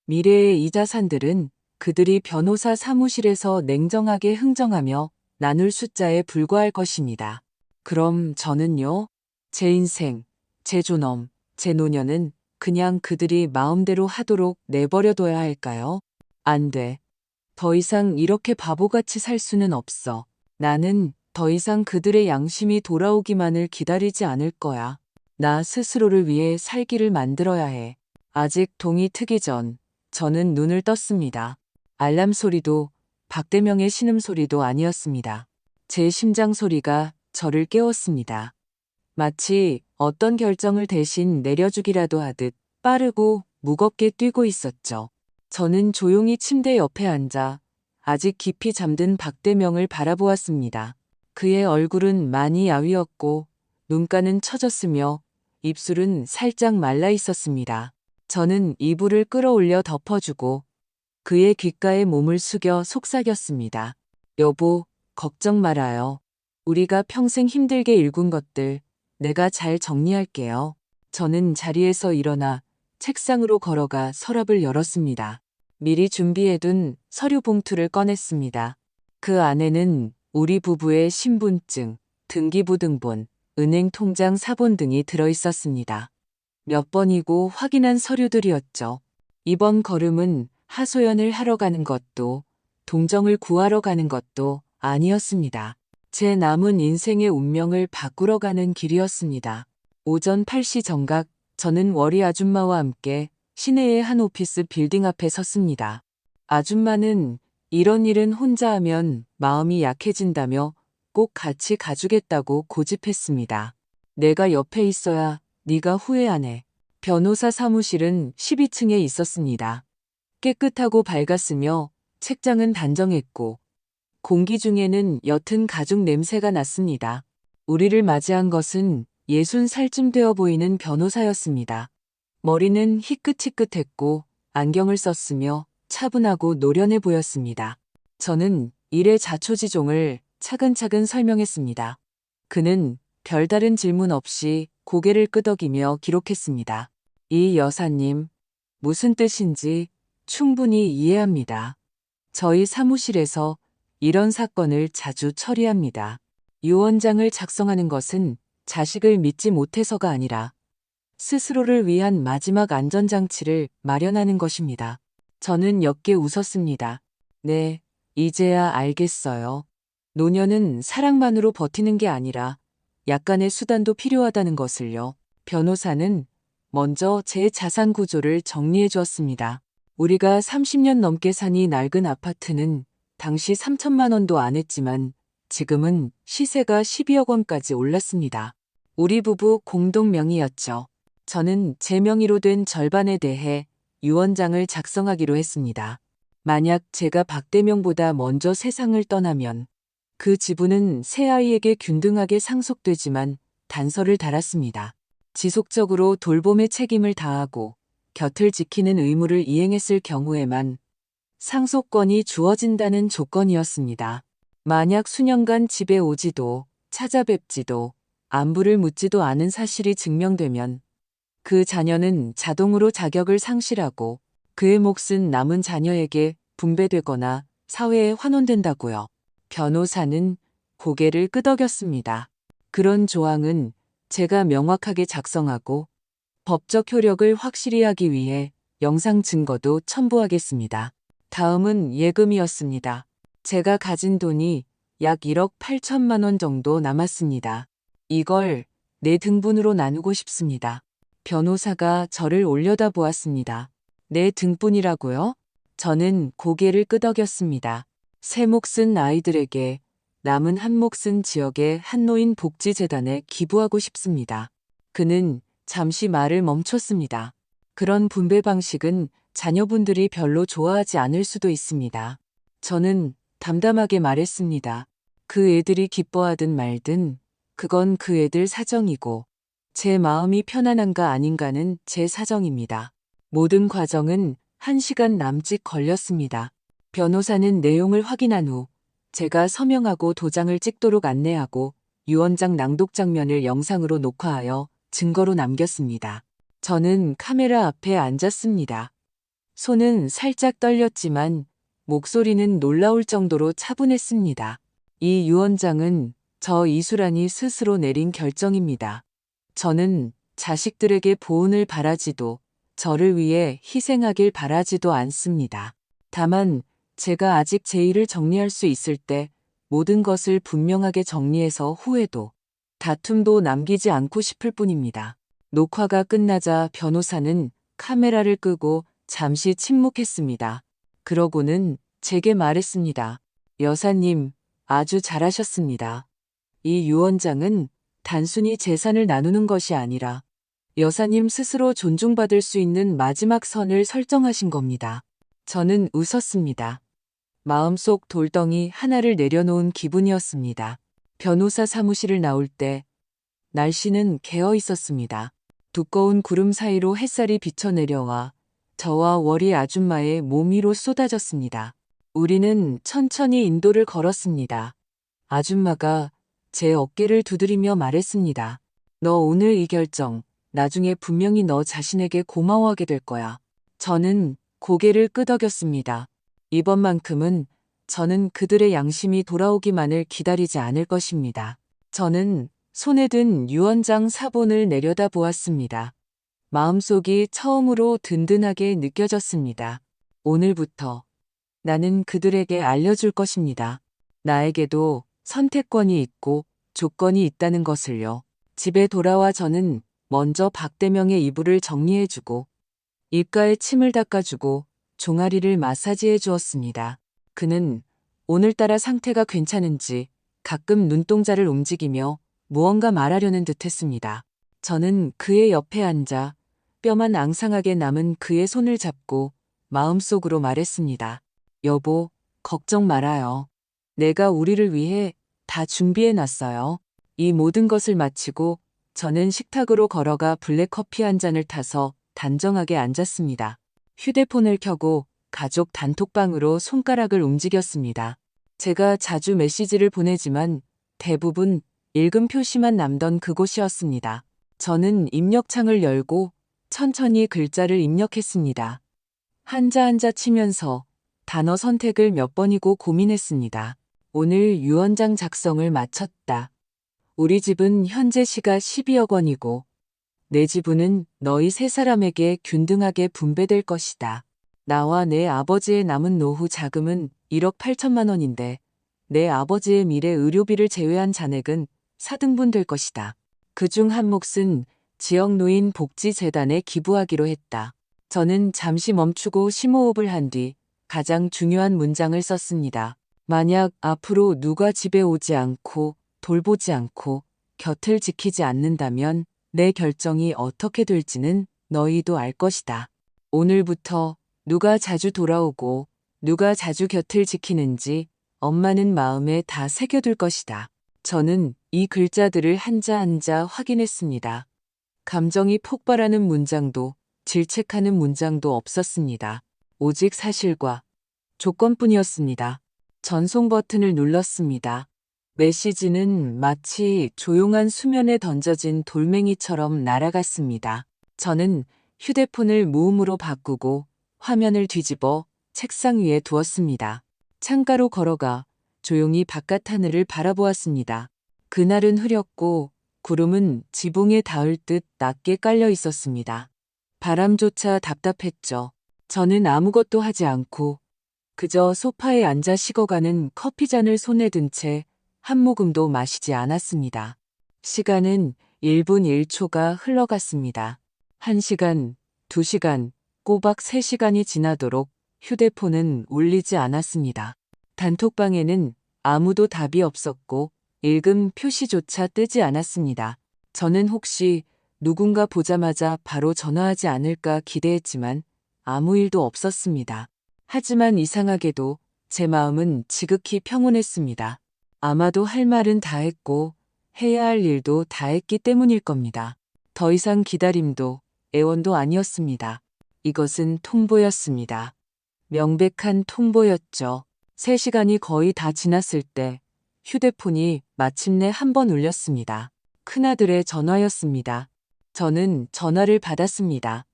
미래의 이 자산들은 그들이 변호사 사무실에서 냉정하게 흥정하며 나눌 숫자에 불과할 것입니다. 그럼 저는요? 제 인생, 제 존엄, 제 노년은 그냥 그들이 마음대로 하도록 내버려둬야 할까요? 안 돼. 더 이상 이렇게 바보같이 살 수는 없어. 나는 더 이상 그들의 양심이 돌아오기만을 기다리지 않을 거야. 나 스스로를 위해 살기를 만들어야 해. 아직 동이 트기 전 저는 눈을 떴습니다. 알람 소리도 박대명의 신음소리도 아니었습니다. 제 심장 소리가 저를 깨웠습니다. 마치 어떤 결정을 대신 내려주기라도 하듯 빠르고 무겁게 뛰고 있었죠. 저는 조용히 침대 옆에 앉아 아직 깊이 잠든 박대명을 바라보았습니다. 그의 얼굴은 많이 야위었고 눈가는 처졌으며 입술은 살짝 말라 있었습니다. 저는 이불을 끌어올려 덮어주고 그의 귓가에 몸을 숙여 속삭였습니다. 여보, 걱정 말아요. 우리가 평생 힘들게 일군 것들 내가 잘 정리할게요. 저는 자리에서 일어나 책상으로 걸어가 서랍을 열었습니다. 미리 준비해둔 서류 봉투를 꺼냈습니다. 그 안에는 우리 부부의 신분증, 등기부등본, 은행 통장 사본 등이 들어있었습니다. 몇 번이고 확인한 서류들이었죠. 이번 걸음은 하소연을 하러 가는 것도 동정을 구하러 가는 것도 아니었습니다. 제 남은 인생의 운명을 바꾸러 가는 길이었습니다. 오전 8시 정각 저는 워리 아줌마와 함께 시내의 한 오피스 빌딩 앞에 섰습니다. 아줌마는 이런 일은 혼자 하면 마음이 약해진다며 꼭 같이 가주겠다고 고집했습니다. 내가 옆에 있어야 네가 후회 안 해. 변호사 사무실은 12층에 있었습니다. 깨끗하고 밝았으며 책장은 단정했고 공기 중에는 옅은 가죽 냄새가 났습니다. 우리를 맞이한 것은 60살쯤 되어 보이는 변호사였습니다. 머리는 희끗희끗했고 안경을 썼으며 차분하고 노련해 보였습니다. 저는 일의 자초지종을 차근차근 설명했습니다. 그는 별다른 질문 없이 고개를 끄덕이며 기록했습니다. 이 여사님, 무슨 뜻인지 충분히 이해합니다. 저희 사무실에서 이런 사건을 자주 처리합니다. 유언장을 작성하는 것은 자식을 믿지 못해서가 아니라 스스로를 위한 마지막 안전장치를 마련하는 것입니다. 저는 옅게 웃었습니다. 네, 이제야 알겠어요. 노년은 사랑만으로 버티는 게 아니라 약간의 수단도 필요하다는 것을요. 변호사는 먼저 제 자산 구조를 정리해 주었습니다. 우리가 30년 넘게 산 이 낡은 아파트는 당시 3천만 원도 안 했지만 지금은 시세가 12억 원까지 올랐습니다. 우리 부부 공동 명의였죠. 저는 제 명의로 된 절반에 대해 유언장을 작성하기로 했습니다. 만약 제가 박대명보다 먼저 세상을 떠나면 그 지분은 새아이에게 균등하게 상속되지만 단서를 달았습니다. 지속적으로 돌봄의 책임을 다하고 곁을 지키는 의무를 이행했을 경우에만 상속권이 주어진다는 조건이었습니다. 만약 수년간 집에 오지도 찾아뵙지도 안부를 묻지도 않은 사실이 증명되면 그 자녀는 자동으로 자격을 상실하고 그의 몫은 남은 자녀에게 분배되거나 사회에 환원된다고요. 변호사는 고개를 끄덕였습니다. 그런 조항은 제가 명확하게 작성하고 법적 효력을 확실히 하기 위해 영상 증거도 첨부하겠습니다. 다음은 예금이었습니다. 제가 가진 돈이 약 1억 8천만 원 정도 남았습니다. 이걸 내 등분으로 나누고 싶습니다. 변호사가 저를 올려다보았습니다. 내 등분이라고요? 저는 고개를 끄덕였습니다. 세 몫은 아이들에게, 남은 한 몫은 지역의 한노인 복지재단에 기부하고 싶습니다. 그는 잠시 말을 멈췄습니다. 그런 분배 방식은 자녀분들이 별로 좋아하지 않을 수도 있습니다. 저는 담담하게 말했습니다. 그 애들이 기뻐하든 말든 그건 그 애들 사정이고 제 마음이 편안한가 아닌가는 제 사정입니다. 모든 과정은 1시간 남짓 걸렸습니다. 변호사는 내용을 확인한 후 제가 서명하고 도장을 찍도록 안내하고 유언장 낭독 장면을 영상으로 녹화하여 증거로 남겼습니다. 저는 카메라 앞에 앉았습니다. 손은 살짝 떨렸지만 목소리는 놀라울 정도로 차분했습니다. 이 유언장은 저 이수란이 스스로 내린 결정입니다. 저는 자식들에게 보은을 바라지도 저를 위해 희생하길 바라지도 않습니다. 다만 제가 아직 제 일을 정리할 수 있을 때 모든 것을 분명하게 정리해서 후회도 다툼도 남기지 않고 싶을 뿐입니다. 녹화가 끝나자 변호사는 카메라를 끄고 잠시 침묵했습니다. 그러고는 제게 말했습니다. 여사님, 아주 잘하셨습니다. 이 유언장은 단순히 재산을 나누는 것이 아니라 여사님 스스로 존중받을 수 있는 마지막 선을 설정하신 겁니다. 저는 웃었습니다. 마음속 돌덩이 하나를 내려놓은 기분이었습니다. 변호사 사무실을 나올 때 날씨는 개어 있었습니다. 두꺼운 구름 사이로 햇살이 비쳐내려와 저와 월이 아줌마의 몸 위로 쏟아졌습니다. 우리는 천천히 인도를 걸었습니다. 아줌마가 제 어깨를 두드리며 말했습니다. 너 오늘 이 결정, 나중에 분명히 너 자신에게 고마워하게 될 거야. 저는 고개를 끄덕였습니다. 이번만큼은 저는 그들의 양심이 돌아오기만을 기다리지 않을 것입니다. 저는 손에 든 유언장 사본을 내려다보았습니다. 마음속이 처음으로 든든하게 느껴졌습니다. 오늘부터 나는 그들에게 알려줄 것입니다. 나에게도 선택권이 있고 조건이 있다는 것을요. 집에 돌아와 저는 먼저 박대명의 이불을 정리해주고 입가에 침을 닦아주고 종아리를 마사지해 주었습니다. 그는 오늘따라 상태가 괜찮은지 가끔 눈동자를 움직이며 무언가 말하려는 듯 했습니다. 저는 그의 옆에 앉아 뼈만 앙상하게 남은 그의 손을 잡고 마음속으로 말했습니다. 여보, 걱정 말아요. 내가 우리를 위해 다 준비해 놨어요. 이 모든 것을 마치고 저는 식탁으로 걸어가 블랙커피 한 잔을 타서 단정하게 앉았습니다. 휴대폰을 켜고 가족 단톡방으로 손가락을 움직였습니다. 제가 자주 메시지를 보내지만 대부분 읽음 표시만 남던 그곳이었습니다. 저는 입력창을 열고 천천히 글자를 입력했습니다. 한자 한자 치면서 단어 선택을 몇 번이고 고민했습니다. 오늘 유언장 작성을 마쳤다. 우리 집은 현재 시가 12억 원이고 내 지분은 너희 세 사람에게 균등하게 분배될 것이다. 나와 내 아버지의 남은 노후 자금은 1억 8천만 원인데 내 아버지의 미래 의료비를 제외한 잔액은 4등분 될 것이다. 그중 한 몫은 지역노인 복지재단에 기부하기로 했다. 저는 잠시 멈추고 심호흡을 한 뒤 가장 중요한 문장을 썼습니다. 만약 앞으로 누가 집에 오지 않고 돌보지 않고 곁을 지키지 않는다면 내 결정이 어떻게 될지는 너희도 알 것이다. 오늘부터 누가 자주 돌아오고 누가 자주 곁을 지키는지 엄마는 마음에 다 새겨둘 것이다. 저는 이 글자들을 한자 한자 확인했습니다. 감정이 폭발하는 문장도 질책하는 문장도 없었습니다. 오직 사실과 조건뿐이었습니다. 전송 버튼을 눌렀습니다. 메시지는 마치 조용한 수면에 던져진 돌멩이처럼 날아갔습니다. 저는 휴대폰을 무음으로 바꾸고 화면을 뒤집어 책상 위에 두었습니다. 창가로 걸어가 조용히 바깥 하늘을 바라보았습니다. 그날은 흐렸고 구름은 지붕에 닿을 듯 낮게 깔려 있었습니다. 바람조차 답답했죠. 저는 아무것도 하지 않고 그저 소파에 앉아 식어가는 커피잔을 손에 든 채 한 모금도 마시지 않았습니다. 시간은 1분 1초가 흘러갔습니다. 1시간, 2시간, 꼬박 3시간이 지나도록 휴대폰은 울리지 않았습니다. 단톡방에는 아무도 답이 없었고 읽음 표시조차 뜨지 않았습니다. 저는 혹시 누군가 보자마자 바로 전화하지 않을까 기대했지만 아무 일도 없었습니다. 하지만 이상하게도 제 마음은 지극히 평온했습니다. 아마도 할 말은 다 했고 해야 할 일도 다 했기 때문일 겁니다. 더 이상 기다림도 애원도 아니었습니다. 이것은 통보였습니다. 명백한 통보였죠. 3시간이 거의 다 지났을 때 휴대폰이 마침내 한 번 울렸습니다. 큰아들의 전화였습니다. 저는 전화를 받았습니다.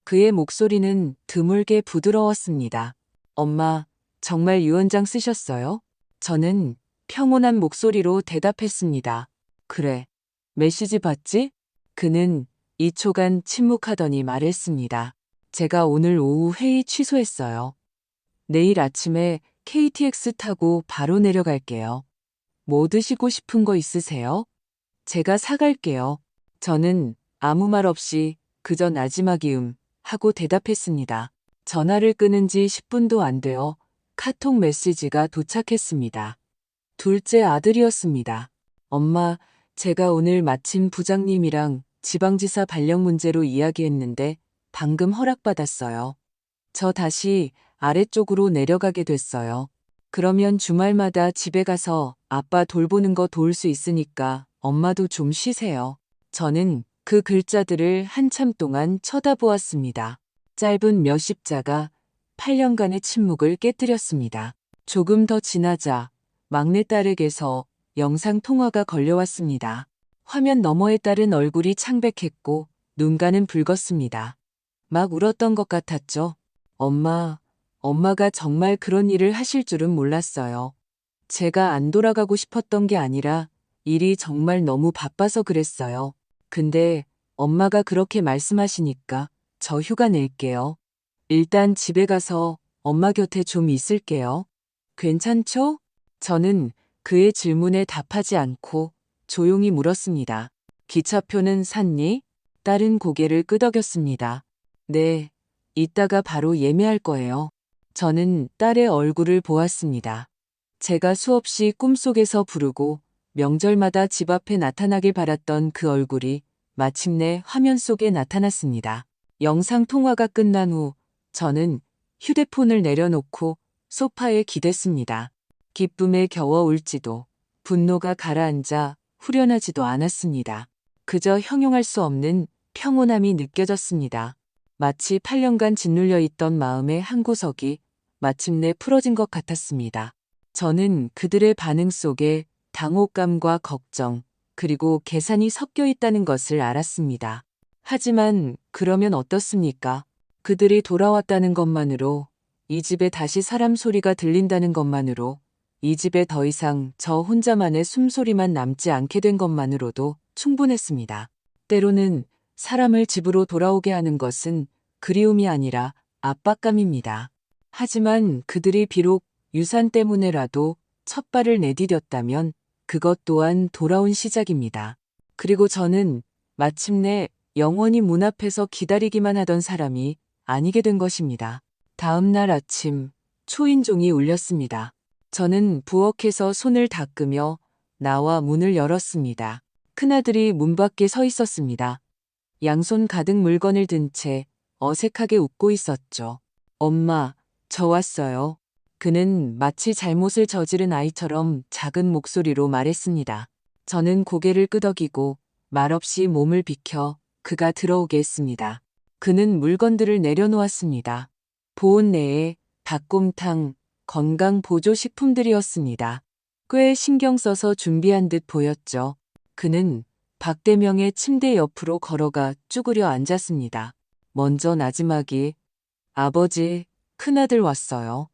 그의 목소리는 드물게 부드러웠습니다. 엄마, 정말 유언장 쓰셨어요? 저는 평온한 목소리로 대답했습니다. 그래. 메시지 봤지? 그는 2초간 침묵하더니 말했습니다. 제가 오늘 오후 회의 취소했어요. 내일 아침에 KTX 타고 바로 내려갈게요. 뭐 드시고 싶은 거 있으세요? 제가 사갈게요. 저는 아무 말 없이 그저 나지막이음 하고 대답했습니다. 전화를 끊은 지 10분도 안 되어 카톡 메시지가 도착했습니다. 둘째 아들이었습니다. 엄마, 제가 오늘 마침 부장님이랑 지방지사 발령 문제로 이야기했는데 방금 허락받았어요. 저 다시 아래쪽으로 내려가게 됐어요. 그러면 주말마다 집에 가서 아빠 돌보는 거 도울 수 있으니까 엄마도 좀 쉬세요. 저는 그 글자들을 한참 동안 쳐다보았습니다. 짧은 몇십 자가 8년간의 침묵을 깨뜨렸습니다. 조금 더 지나자 막내딸에게서 영상통화가 걸려왔습니다. 화면 너머의 딸은 얼굴이 창백했고 눈가는 붉었습니다. 막 울었던 것 같았죠. 엄마가 정말 그런 일을 하실 줄은 몰랐어요. 제가 안 돌아가고 싶었던 게 아니라 일이 정말 너무 바빠서 그랬어요. 근데 엄마가 그렇게 말씀하시니까 저 휴가 낼게요. 일단 집에 가서 엄마 곁에 좀 있을게요. 괜찮죠? 저는 그의 질문에 답하지 않고 조용히 물었습니다. 기차표는 샀니? 딸은 고개를 끄덕였습니다. 네, 이따가 바로 예매할 거예요. 저는 딸의 얼굴을 보았습니다. 제가 수없이 꿈속에서 부르고 명절마다 집 앞에 나타나길 바랐던 그 얼굴이 마침내 화면 속에 나타났습니다. 영상 통화가 끝난 후 저는 휴대폰을 내려놓고 소파에 기댔습니다. 기쁨에 겨워 울지도 분노가 가라앉아 후련하지도 않았습니다. 그저 형용할 수 없는 평온함이 느껴졌습니다. 마치 8년간 짓눌려 있던 마음의 한 구석이 마침내 풀어진 것 같았습니다. 저는 그들의 반응 속에 당혹감과 걱정, 그리고 계산이 섞여 있다는 것을 알았습니다. 하지만 그러면 어떻습니까? 그들이 돌아왔다는 것만으로, 이 집에 다시 사람 소리가 들린다는 것만으로, 이 집에 더 이상 저 혼자만의 숨소리만 남지 않게 된 것만으로도 충분했습니다. 때로는 사람을 집으로 돌아오게 하는 것은 그리움이 아니라 압박감입니다. 하지만 그들이 비록 유산 때문에라도 첫 발을 내디뎠다면 그것 또한 돌아온 시작입니다. 그리고 저는 마침내 영원히 문 앞에서 기다리기만 하던 사람이 아니게 된 것입니다. 다음 날 아침 초인종이 울렸습니다. 저는 부엌에서 손을 닦으며 나와 문을 열었습니다. 큰아들이 문 밖에 서 있었습니다. 양손 가득 물건을 든 채 어색하게 웃고 있었죠. 엄마, 저 왔어요. 그는 마치 잘못을 저지른 아이처럼 작은 목소리로 말했습니다. 저는 고개를 끄덕이고 말없이 몸을 비켜 그가 들어오게 했습니다. 그는 물건들을 내려놓았습니다. 보온 내에 닭곰탕, 건강 보조 식품들이었습니다. 꽤 신경 써서 준비한 듯 보였죠. 그는 박대명의 침대 옆으로 걸어가 쭈그려 앉았습니다. 먼저 나지막이 아버지, 큰아들 왔어요.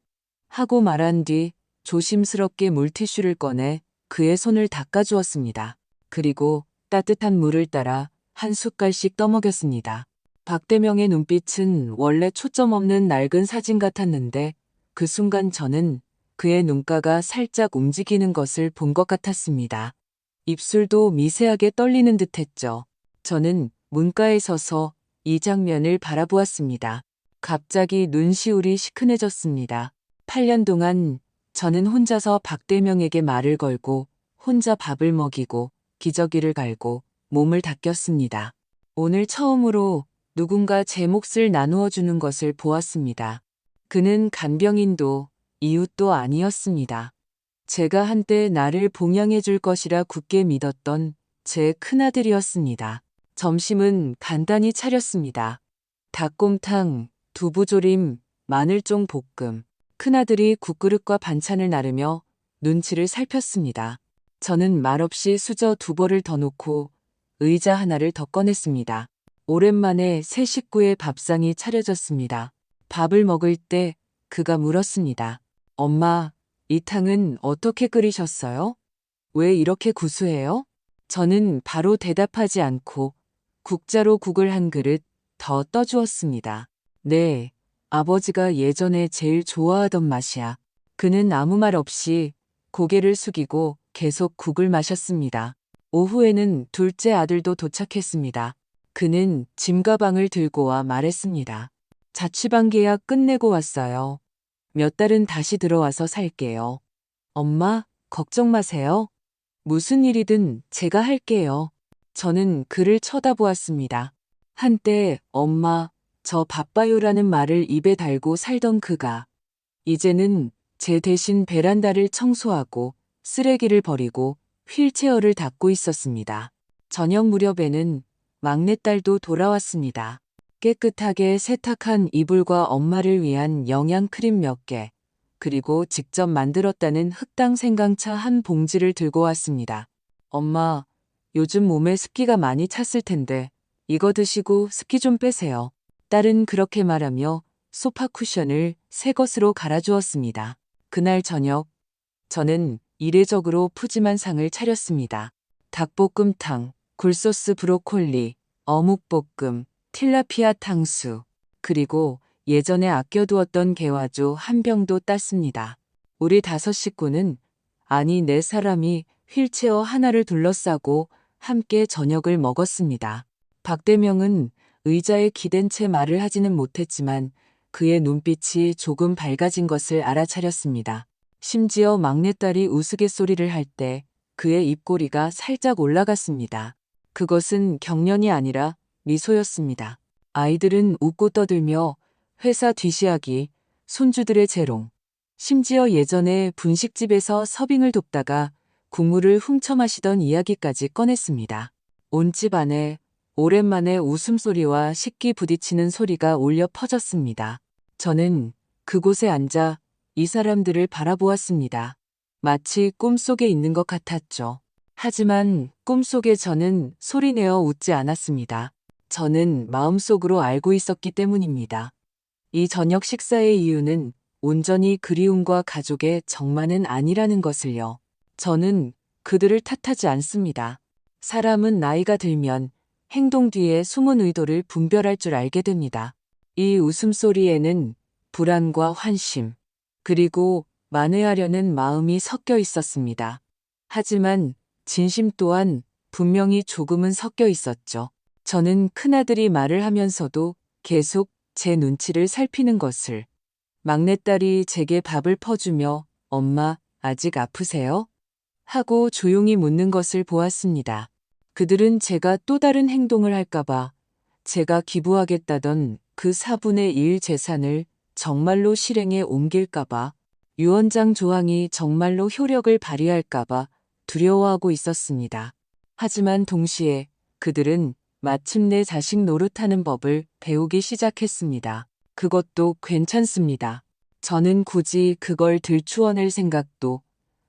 하고 말한 뒤 조심스럽게 물티슈를 꺼내 그의 손을 닦아주었습니다. 그리고 따뜻한 물을 따라 한 숟갈씩 떠먹였습니다. 박대명의 눈빛은 원래 초점 없는 낡은 사진 같았는데 그 순간 저는 그의 눈가가 살짝 움직이는 것을 본 것 같았습니다. 입술도 미세하게 떨리는 듯했죠. 저는 문가에 서서 이 장면을 바라보았습니다. 갑자기 눈시울이 시큰해졌습니다. 8년 동안 저는 혼자서 박대명에게 말을 걸고 혼자 밥을 먹이고 기저귀를 갈고 몸을 닦였습니다. 오늘 처음으로 누군가 제 몫을 나누어 주는 것을 보았습니다. 그는 간병인도 이웃도 아니었습니다. 제가 한때 나를 봉양해 줄 것이라 굳게 믿었던 제 큰아들이었습니다. 점심은 간단히 차렸습니다. 닭곰탕, 두부조림, 마늘종 볶음. 큰아들이 국그릇과 반찬을 나르며 눈치를 살폈습니다. 저는 말없이 수저 2벌을 더 놓고 의자 하나를 더 꺼냈습니다. 오랜만에 새 식구의 밥상이 차려졌습니다. 밥을 먹을 때 그가 물었습니다. 엄마, 이 탕은 어떻게 끓이셨어요? 왜 이렇게 구수해요? 저는 바로 대답하지 않고 국자로 국을 한 그릇 더 떠주었습니다. 네, 아버지가 예전에 제일 좋아하던 맛이야. 그는 아무 말 없이 고개를 숙이고 계속 국을 마셨습니다. 오후에는 둘째 아들도 도착했습니다. 그는 짐가방을 들고 와 말했습니다. 자취방 계약 끝내고 왔어요. 몇 달은 다시 들어와서 살게요. 엄마, 걱정 마세요. 무슨 일이든 제가 할게요. 저는 그를 쳐다보았습니다. 한때 엄마, 저 바빠요라는 말을 입에 달고 살던 그가 이제는 제 대신 베란다를 청소하고 쓰레기를 버리고 휠체어를 닦고 있었습니다. 저녁 무렵에는 막내딸도 돌아왔습니다. 깨끗하게 세탁한 이불과 엄마를 위한 영양크림 몇 개, 그리고 직접 만들었다는 흑당 생강차 한 봉지를 들고 왔습니다. 엄마, 요즘 몸에 습기가 많이 찼을 텐데 이거 드시고 습기 좀 빼세요. 딸은 그렇게 말하며 소파 쿠션을 새 것으로 갈아주었습니다. 그날 저녁, 저는 이례적으로 푸짐한 상을 차렸습니다. 닭볶음탕, 굴소스 브로콜리, 어묵볶음, 틸라피아 탕수, 그리고 예전에 아껴두었던 개화주 한 병도 땄습니다. 우리 5 식구는, 아니 4사람이 휠체어 하나를 둘러싸고 함께 저녁을 먹었습니다. 박대명은 의자에 기댄 채 말을 하지는 못했지만 그의 눈빛이 조금 밝아진 것을 알아차렸습니다. 심지어 막내딸이 우스갯소리를 할 때 그의 입꼬리가 살짝 올라갔습니다. 그것은 격려이 아니라 미소였습니다. 아이들은 웃고 떠들며 회사 뒤시하기, 손주들의 재롱, 심지어 예전에 분식집에서 서빙을 돕다가 국물을 훔쳐 마시던 이야기까지 꺼냈습니다. 온 집 안에 오랜만에 웃음소리와 식기 부딪히는 소리가 울려 퍼졌습니다. 저는 그곳에 앉아 이 사람들을 바라보았습니다. 마치 꿈속에 있는 것 같았죠. 하지만 꿈속에 저는 소리내어 웃지 않았습니다. 저는 마음속으로 알고 있었기 때문입니다. 이 저녁 식사의 이유는 온전히 그리움과 가족의 정만은 아니라는 것을요. 저는 그들을 탓하지 않습니다. 사람은 나이가 들면 행동 뒤에 숨은 의도를 분별할 줄 알게 됩니다. 이 웃음소리에는 불안과 환심, 그리고 만회하려는 마음이 섞여 있었습니다. 하지만 진심 또한 분명히 조금은 섞여 있었죠. 저는 큰아들이 말을 하면서도 계속 제 눈치를 살피는 것을, 막내딸이 제게 밥을 퍼주며 엄마, 아직 아프세요? 하고 조용히 묻는 것을 보았습니다. 그들은 제가 또 다른 행동을 할까봐 제가 기부하겠다던 그 4분의 1 재산을 정말로 실행에 옮길까봐, 유언장 조항이 정말로 효력을 발휘할까봐 두려워하고 있었습니다. 하지만 동시에 그들은 마침내 자식 노릇하는 법을 배우기 시작했습니다. 그것도 괜찮습니다. 저는 굳이 그걸 들추어낼 생각도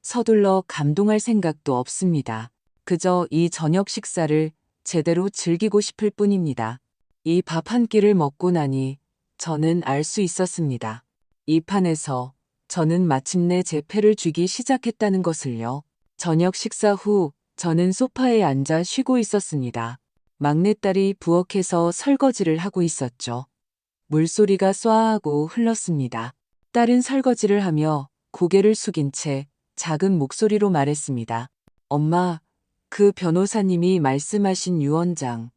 서둘러 감동할 생각도 없습니다. 그저 이 저녁 식사를 제대로 즐기고 싶을 뿐입니다. 이 밥 한 끼를 먹고 나니 저는 알 수 있었습니다. 이 판에서 저는 마침내 제 패를 쥐기 시작했다는 것을요. 저녁 식사 후 저는 소파에 앉아 쉬고 있었습니다. 막내딸이 부엌에서 설거지를 하고 있었죠. 물소리가 쏴하고 흘렀습니다. 딸은 설거지를 하며 고개를 숙인 채 작은 목소리로 말했습니다. 엄마, 그 변호사님이 말씀하신 유언장,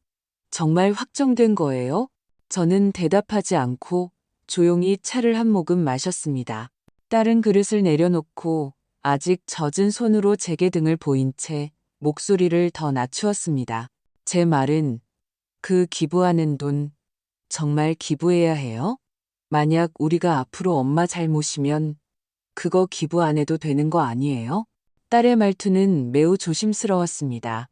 정말 확정된 거예요? 저는 대답하지 않고 조용히 차를 한 모금 마셨습니다. 딸은 그릇을 내려놓고 아직 젖은 손으로 제게 등을 보인 채 목소리를 더 낮추었습니다. 제 말은 그 기부하는 돈 정말 기부해야 해요? 만약 우리가 앞으로 엄마 잘 모시면 그거 기부 안 해도 되는 거 아니에요? 딸의 말투는 매우 조심스러웠습니다.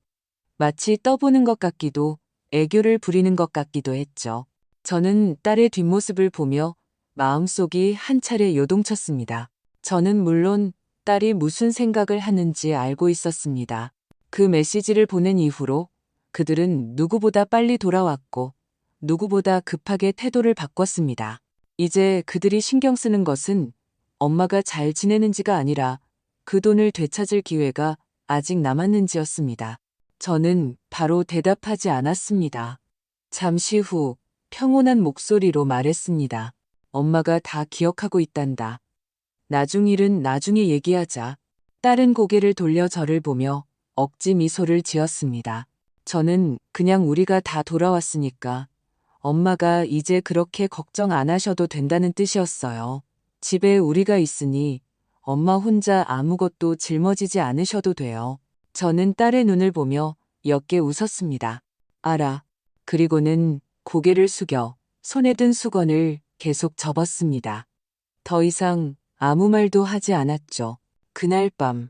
마치 떠보는 것 같기도 애교를 부리는 것 같기도 했죠. 저는 딸의 뒷모습을 보며 마음속이 한 차례 요동쳤습니다. 저는 물론 딸이 무슨 생각을 하는지 알고 있었습니다. 그 메시지를 보낸 이후로 그들은 누구보다 빨리 돌아왔고 누구보다 급하게 태도를 바꿨습니다. 이제 그들이 신경 쓰는 것은 엄마가 잘 지내는지가 아니라 그 돈을 되찾을 기회가 아직 남았는지였습니다. 저는 바로 대답하지 않았습니다. 잠시 후 평온한 목소리로 말했습니다. 엄마가 다 기억하고 있단다. 나중 일은 나중에 얘기하자. 딸은 고개를 돌려 저를 보며 억지 미소를 지었습니다. 저는 그냥 우리가 다 돌아왔으니까 엄마가 이제 그렇게 걱정 안 하셔도 된다는 뜻이었어요. 집에 우리가 있으니 엄마 혼자 아무것도 짊어지지 않으셔도 돼요. 저는 딸의 눈을 보며 옅게 웃었습니다. 알아. 그리고는 고개를 숙여 손에 든 수건을 계속 접었습니다. 더 이상 아무 말도 하지 않았죠. 그날 밤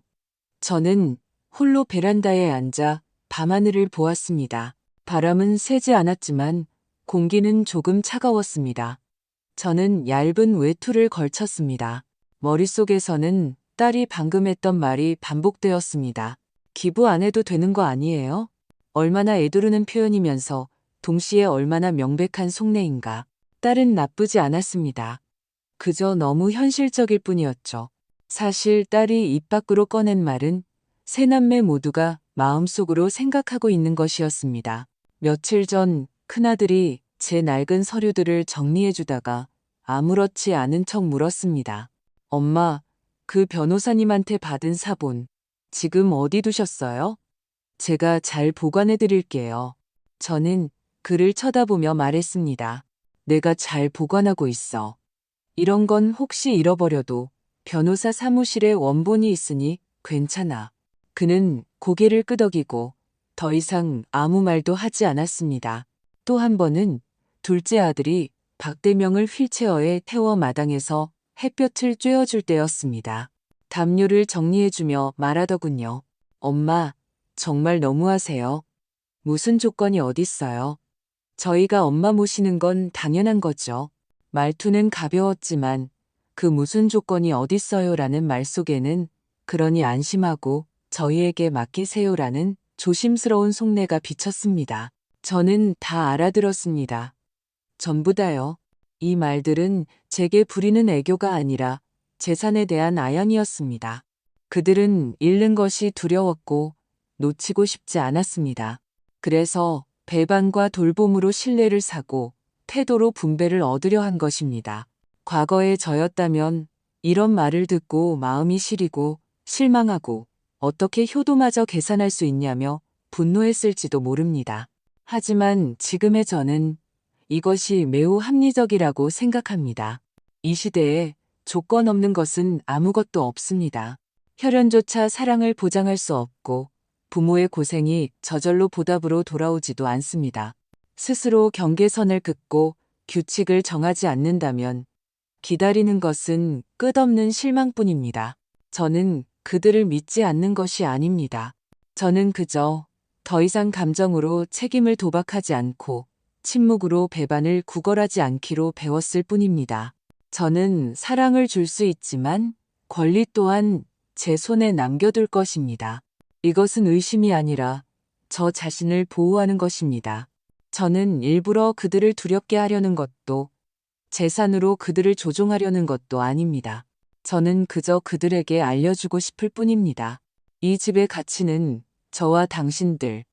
저는 홀로 베란다에 앉아 밤하늘을 보았습니다. 바람은 세지 않았지만 공기는 조금 차가웠습니다. 저는 얇은 외투를 걸쳤습니다. 머릿속에서는 딸이 방금 했던 말이 반복되었습니다. 기부 안 해도 되는 거 아니에요? 얼마나 애두르는 표현이면서 동시에 얼마나 명백한 속내인가. 딸은 나쁘지 않았습니다. 그저 너무 현실적일 뿐이었죠. 사실 딸이 입 밖으로 꺼낸 말은 세 남매 모두가 마음속으로 생각하고 있는 것이었습니다. 며칠 전 큰아들이 제 낡은 서류들을 정리해주다가 아무렇지 않은 척 물었습니다. 엄마, 그 변호사님한테 받은 사본, 지금 어디 두셨어요? 제가 잘 보관해 드릴게요. 저는 그를 쳐다보며 말했습니다. 내가 잘 보관하고 있어. 이런 건 혹시 잃어버려도 변호사 사무실에 원본이 있으니 괜찮아. 그는 고개를 끄덕이고 더 이상 아무 말도 하지 않았습니다. 또 한 번은 둘째 아들이 박대명을 휠체어에 태워 마당에서 햇볕을 쬐어줄 때였습니다. 담요를 정리해주며 말하더군요. 엄마, 정말 너무하세요. 무슨 조건이 어딨어요. 저희가 엄마 모시는 건 당연한 거죠. 말투는 가벼웠지만 그 무슨 조건이 어딨어요라는 말 속에는 그러니 안심하고 저희에게 맡기세요라는 조심스러운 속내가 비쳤습니다. 저는 다 알아들었습니다. 전부 다요. 이 말들은 제게 부리는 애교가 아니라 재산에 대한 아연이었습니다. 그들은 잃는 것이 두려웠고 놓치고 싶지 않았습니다. 그래서 배반과 돌봄으로 신뢰를 사고 태도로 분배를 얻으려 한 것입니다. 과거의 저였다면 이런 말을 듣고 마음이 시리고 실망하고 어떻게 효도마저 계산할 수 있냐며 분노했을지도 모릅니다. 하지만 지금의 저는 이것이 매우 합리적이라고 생각합니다. 이 시대에 조건 없는 것은 아무것도 없습니다. 혈연조차 사랑을 보장할 수 없고 부모의 고생이 저절로 보답으로 돌아오지도 않습니다. 스스로 경계선을 긋고 규칙을 정하지 않는다면 기다리는 것은 끝없는 실망뿐입니다. 저는 그들을 믿지 않는 것이 아닙니다. 저는 그저 더 이상 감정으로 책임을 도박하지 않고 침묵으로 배반을 구걸하지 않기로 배웠을 뿐입니다. 저는 사랑을 줄 수 있지만 권리 또한 제 손에 남겨둘 것입니다. 이것은 의심이 아니라 저 자신을 보호하는 것입니다. 저는 일부러 그들을 두렵게 하려는 것도 재산으로 그들을 조종하려는 것도 아닙니다. 저는 그저 그들에게 알려주고 싶을 뿐입니다. 이 집의 가치는 저와 당신들,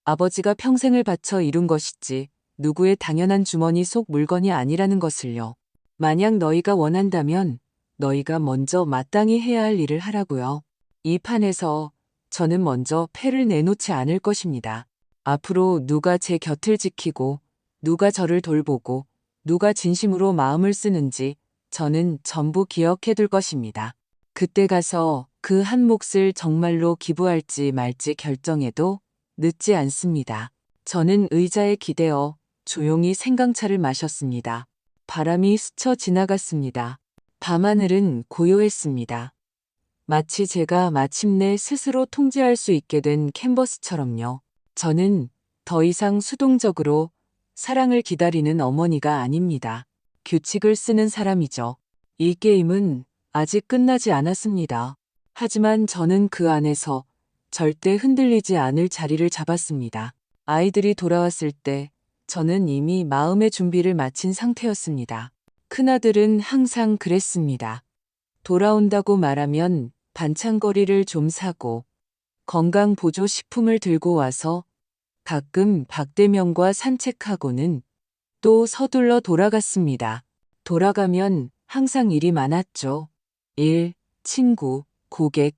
아버지가 평생을 바쳐 이룬 것이지 누구의 당연한 주머니 속 물건이 아니라는 것을요. 만약 너희가 원한다면 너희가 먼저 마땅히 해야 할 일을 하라고요. 이 판에서 저는 먼저 패를 내놓지 않을 것입니다. 앞으로 누가 제 곁을 지키고 누가 저를 돌보고 누가 진심으로 마음을 쓰는지 저는 전부 기억해 둘 것입니다. 그때 가서 그 한 몫을 정말로 기부할지 말지 결정해도 늦지 않습니다. 저는 의자에 기대어 조용히 생강차를 마셨습니다. 바람이 스쳐 지나갔습니다. 밤하늘은 고요했습니다. 마치 제가 마침내 스스로 통제할 수 있게 된 캔버스처럼요. 저는 더 이상 수동적으로 사랑을 기다리는 어머니가 아닙니다. 규칙을 쓰는 사람이죠. 이 게임은 아직 끝나지 않았습니다. 하지만 저는 그 안에서 절대 흔들리지 않을 자리를 잡았습니다. 아이들이 돌아왔을 때 저는 이미 마음의 준비를 마친 상태였습니다. 큰아들은 항상 그랬습니다. 돌아온다고 말하면 반찬거리를 좀 사고 건강보조식품을 들고 와서 가끔 박대명과 산책하고는 또 서둘러 돌아갔습니다. 돌아가면 항상 일이 많았죠. 일, 친구, 고객.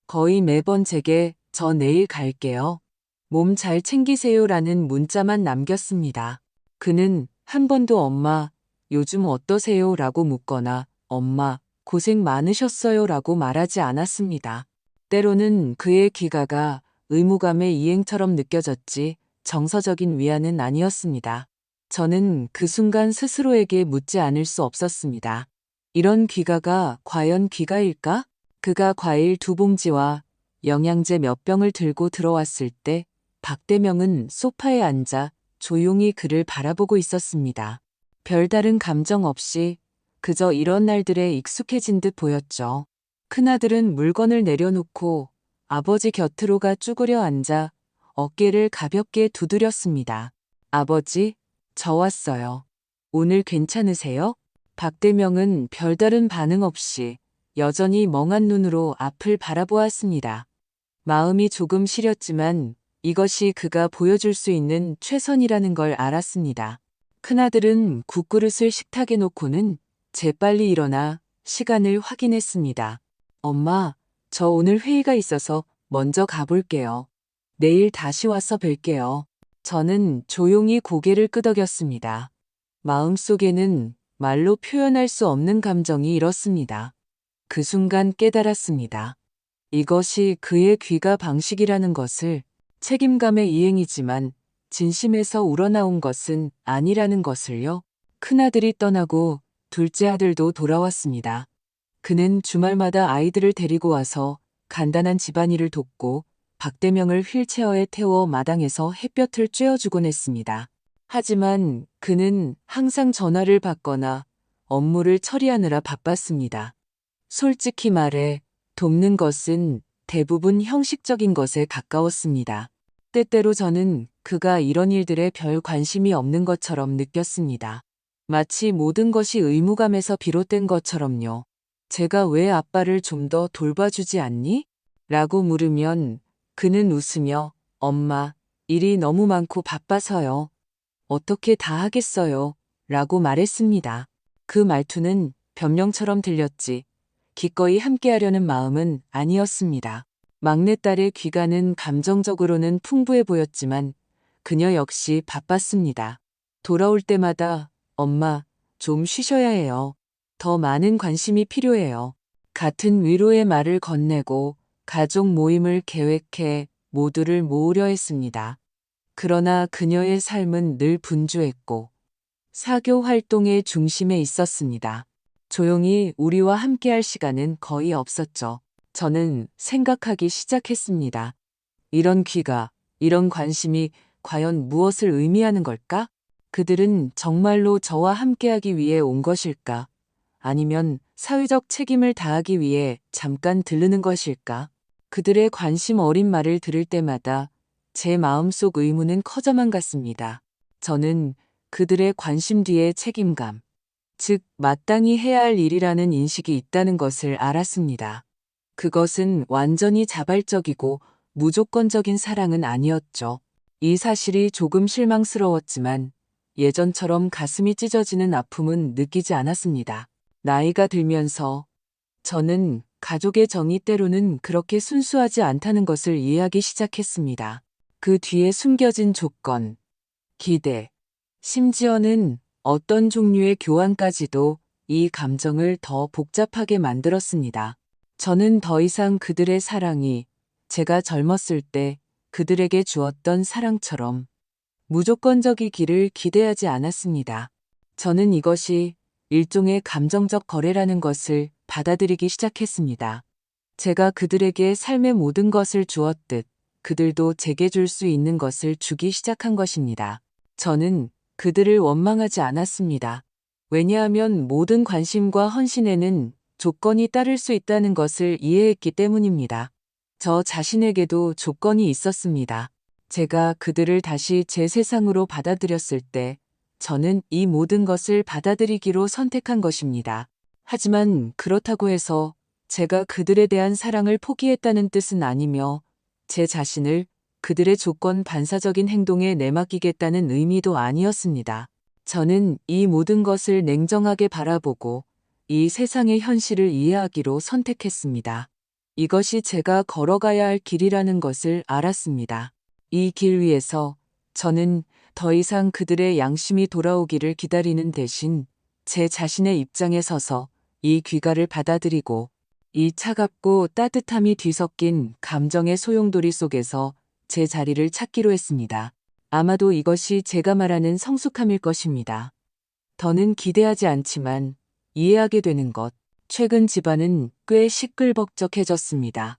거의 매번 제게 저 내일 갈게요. 몸 잘 챙기세요라는 문자만 남겼습니다. 그는 한 번도 엄마, 요즘 어떠세요? 라고 묻거나 엄마, 고생 많으셨어요? 라고 말하지 않았습니다. 때로는 그의 귀가가 의무감의 이행처럼 느껴졌지 정서적인 위안은 아니었습니다. 저는 그 순간 스스로에게 묻지 않을 수 없었습니다. 이런 귀가가 과연 귀가일까? 그가 과일 2봉지와 영양제 몇 병을 들고 들어왔을 때 박대명은 소파에 앉아 조용히 그를 바라보고 있었습니다. 별다른 감정 없이 그저 이런 날들에 익숙해진 듯 보였죠. 큰아들은 물건을 내려놓고 아버지 곁으로 가 쭈그려 앉아 어깨를 가볍게 두드렸습니다. 아버지, 저 왔어요. 오늘 괜찮으세요? 박대명은 별다른 반응 없이 여전히 멍한 눈으로 앞을 바라보았습니다. 마음이 조금 시렸지만 이것이 그가 보여줄 수 있는 최선이라는 걸 알았습니다. 큰아들은 국그릇을 식탁에 놓고는 재빨리 일어나 시간을 확인했습니다. 엄마, 저 오늘 회의가 있어서 먼저 가볼게요. 내일 다시 와서 뵐게요. 저는 조용히 고개를 끄덕였습니다. 마음속에는 말로 표현할 수 없는 감정이 일었습니다. 그 순간 깨달았습니다. 이것이 그의 귀가 방식이라는 것을. 책임감의 이행이지만 진심에서 우러나온 것은 아니라는 것을요. 큰아들이 떠나고 둘째 아들도 돌아왔습니다. 그는 주말마다 아이들을 데리고 와서 간단한 집안일을 돕고 박대명을 휠체어에 태워 마당에서 햇볕을 쬐어주곤 했습니다. 하지만 그는 항상 전화를 받거나 업무를 처리하느라 바빴습니다. 솔직히 말해 돕는 것은 대부분 형식적인 것에 가까웠습니다. 때때로 저는 그가 이런 일들에 별 관심이 없는 것처럼 느꼈습니다. 마치 모든 것이 의무감에서 비롯된 것처럼요. 제가 왜 아빠를 좀 더 돌봐주지 않니? 라고 물으면 그는 웃으며 엄마, 일이 너무 많고 바빠서요. 어떻게 다 하겠어요? 라고 말했습니다. 그 말투는 변명처럼 들렸지 기꺼이 함께하려는 마음은 아니었습니다. 막내딸의 귀가는 감정적으로는 풍부해 보였지만 그녀 역시 바빴습니다. 돌아올 때마다 엄마, 좀 쉬셔야 해요. 더 많은 관심이 필요해요. 같은 위로의 말을 건네고 가족 모임을 계획해 모두를 모으려 했습니다. 그러나 그녀의 삶은 늘 분주했고 사교 활동의 중심에 있었습니다. 조용히 우리와 함께할 시간은 거의 없었죠. 저는 생각하기 시작했습니다. 이런 귀가, 이런 관심이 과연 무엇을 의미하는 걸까? 그들은 정말로 저와 함께하기 위해 온 것일까? 아니면 사회적 책임을 다하기 위해 잠깐 들르는 것일까? 그들의 관심 어린 말을 들을 때마다 제 마음속 의문은 커져만 갔습니다. 저는 그들의 관심 뒤에 책임감, 즉 마땅히 해야 할 일이라는 인식이 있다는 것을 알았습니다. 그것은 완전히 자발적이고 무조건적인 사랑은 아니었죠. 이 사실이 조금 실망스러웠지만 예전처럼 가슴이 찢어지는 아픔은 느끼지 않았습니다. 나이가 들면서 저는 가족의 정이 때로는 그렇게 순수하지 않다는 것을 이해하기 시작했습니다. 그 뒤에 숨겨진 조건, 기대, 심지어는 어떤 종류의 교환까지도 이 감정을 더 복잡하게 만들었습니다. 저는 더 이상 그들의 사랑이 제가 젊었을 때 그들에게 주었던 사랑처럼 무조건적이기를 기대하지 않았습니다. 저는 이것이 일종의 감정적 거래라는 것을 받아들이기 시작했습니다. 제가 그들에게 삶의 모든 것을 주었듯 그들도 제게 줄 수 있는 것을 주기 시작한 것입니다. 저는 그들을 원망하지 않았습니다. 왜냐하면 모든 관심과 헌신에는 조건이 따를 수 있다는 것을 이해했기 때문입니다. 저 자신에게도 조건이 있었습니다. 제가 그들을 다시 제 세상으로 받아들였을 때 저는 이 모든 것을 받아들이기로 선택한 것입니다. 하지만 그렇다고 해서 제가 그들에 대한 사랑을 포기했다는 뜻은 아니며 제 자신을 그들의 조건 반사적인 행동에 내맡기겠다는 의미도 아니었습니다. 저는 이 모든 것을 냉정하게 바라보고 이 세상의 현실을 이해하기로 선택했습니다. 이것이 제가 걸어가야 할 길이라는 것을 알았습니다. 이 길 위에서 저는 더 이상 그들의 양심이 돌아오기를 기다리는 대신 제 자신의 입장에 서서 이 귀가를 받아들이고 이 차갑고 따뜻함이 뒤섞인 감정의 소용돌이 속에서 제 자리를 찾기로 했습니다. 아마도 이것이 제가 말하는 성숙함일 것입니다. 더는 기대하지 않지만 이해하게 되는 것. 최근 집안은 꽤 시끌벅적해졌습니다.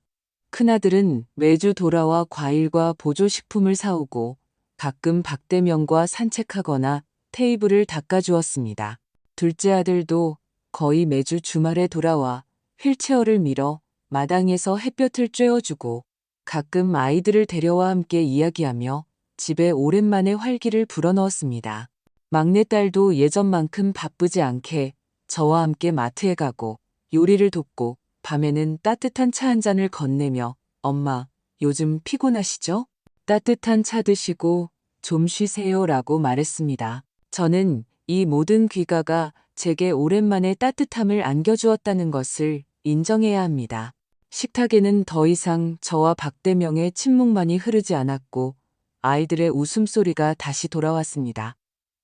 큰아들은 매주 돌아와 과일과 보조식품을 사오고 가끔 박대명과 산책하거나 테이블을 닦아주었습니다. 둘째 아들도 거의 매주 주말에 돌아와 휠체어를 밀어 마당에서 햇볕을 쬐어주고 가끔 아이들을 데려와 함께 이야기하며 집에 오랜만에 활기를 불어넣었습니다. 막내딸도 예전만큼 바쁘지 않게 저와 함께 마트에 가고 요리를 돕고 밤에는 따뜻한 차 한 잔을 건네며 엄마, 요즘 피곤하시죠? 따뜻한 차 드시고 좀 쉬세요 라고 말했습니다. 저는 이 모든 귀가가 제게 오랜만에 따뜻함을 안겨주었다는 것을 인정해야 합니다. 식탁에는 더 이상 저와 박대명의 침묵만이 흐르지 않았고 아이들의 웃음소리가 다시 돌아왔습니다.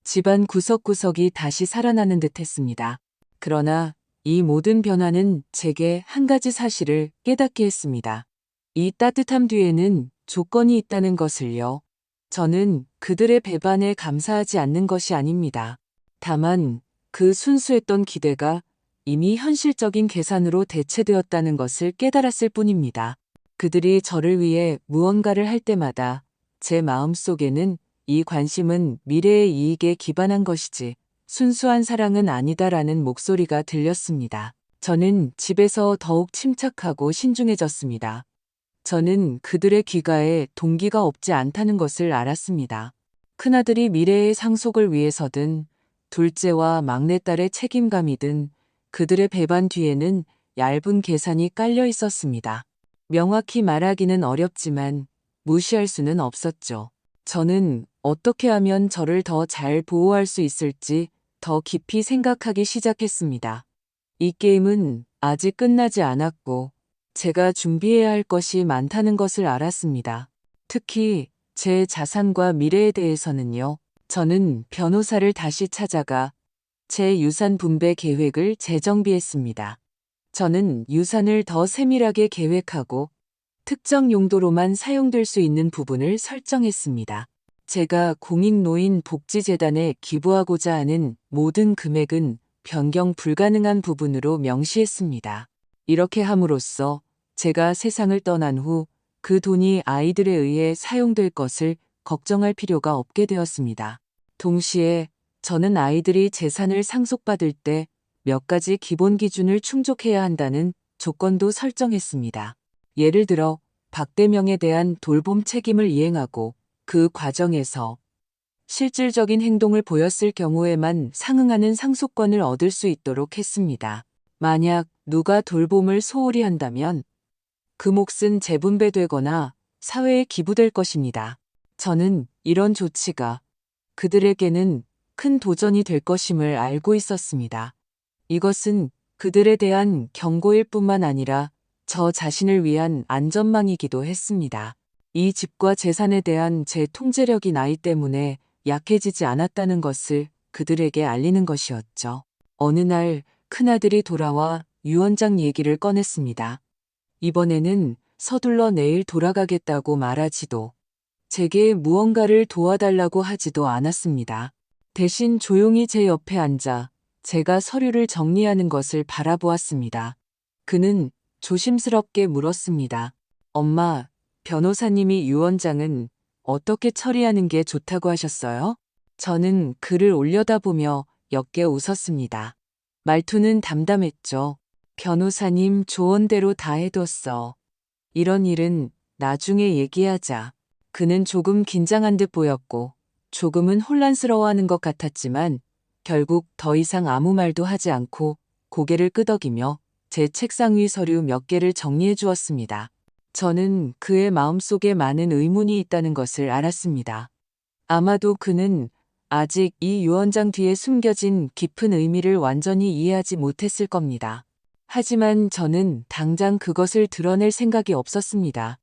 집안 구석구석이 다시 살아나는 듯 했습니다. 그러나 이 모든 변화는 제게 한 가지 사실을 깨닫게 했습니다. 이 따뜻함 뒤에는 조건이 있다는 것을요. 저는 그들의 배반에 감사하지 않는 것이 아닙니다. 다만 그 순수했던 기대가 이미 현실적인 계산으로 대체되었다는 것을 깨달았을 뿐입니다. 그들이 저를 위해 무언가를 할 때마다 제 마음속에는 이 관심은 미래의 이익에 기반한 것이지 순수한 사랑은 아니다라는 목소리가 들렸습니다. 저는 집에서 더욱 침착하고 신중해졌습니다. 저는 그들의 귀가에 동기가 없지 않다는 것을 알았습니다. 큰아들이 미래의 상속을 위해서든 둘째와 막내딸의 책임감이든 그들의 배반 뒤에는 얇은 계산이 깔려 있었습니다. 명확히 말하기는 어렵지만 무시할 수는 없었죠. 저는 어떻게 하면 저를 더 잘 보호할 수 있을지 더 깊이 생각하기 시작했습니다. 이 게임은 아직 끝나지 않았고 제가 준비해야 할 것이 많다는 것을 알았습니다. 특히 제 자산과 미래에 대해서는요. 저는 변호사를 다시 찾아가 제 유산 분배 계획을 재정비했습니다. 저는 유산을 더 세밀하게 계획하고 특정 용도로만 사용될 수 있는 부분을 설정했습니다. 제가 공익노인복지재단에 기부하고자 하는 모든 금액은 변경 불가능한 부분으로 명시했습니다. 이렇게 함으로써 제가 세상을 떠난 후 그 돈이 아이들에 의해 사용될 것을 걱정할 필요가 없게 되었습니다. 동시에 저는 아이들이 재산을 상속받을 때 몇 가지 기본 기준을 충족해야 한다는 조건도 설정했습니다. 예를 들어 박대명에 대한 돌봄 책임을 이행하고 그 과정에서 실질적인 행동을 보였을 경우에만 상응하는 상속권을 얻을 수 있도록 했습니다. 만약 누가 돌봄을 소홀히 한다면 그 몫은 재분배되거나 사회에 기부될 것입니다. 저는 이런 조치가 그들에게는 큰 도전이 될 것임을 알고 있었습니다. 이것은 그들에 대한 경고일 뿐만 아니라 저 자신을 위한 안전망이기도 했습니다. 이 집과 재산에 대한 제 통제력이 나이 때문에 약해지지 않았다는 것을 그들에게 알리는 것이었죠. 어느 날 큰아들이 돌아와 유언장 얘기를 꺼냈습니다. 이번에는 서둘러 내일 돌아가겠다고 말하지도 제게 무언가를 도와달라고 하지도 않았습니다. 대신 조용히 제 옆에 앉아 제가 서류를 정리하는 것을 바라보았습니다. 그는 조심스럽게 물었습니다. 엄마, 변호사님이 유언장은 어떻게 처리하는 게 좋다고 하셨어요? 저는 글을 올려다보며 옅게 웃었습니다. 말투는 담담했죠. 변호사님 조언대로 다 해뒀어. 이런 일은 나중에 얘기하자. 그는 조금 긴장한 듯 보였고 조금은 혼란스러워하는 것 같았지만 결국 더 이상 아무 말도 하지 않고 고개를 끄덕이며 제 책상 위 서류 몇 개를 정리해 주었습니다. 저는 그의 마음속에 많은 의문이 있다는 것을 알았습니다. 아마도 그는 아직 이 유언장 뒤에 숨겨진 깊은 의미를 완전히 이해하지 못했을 겁니다. 하지만 저는 당장 그것을 드러낼 생각이 없었습니다.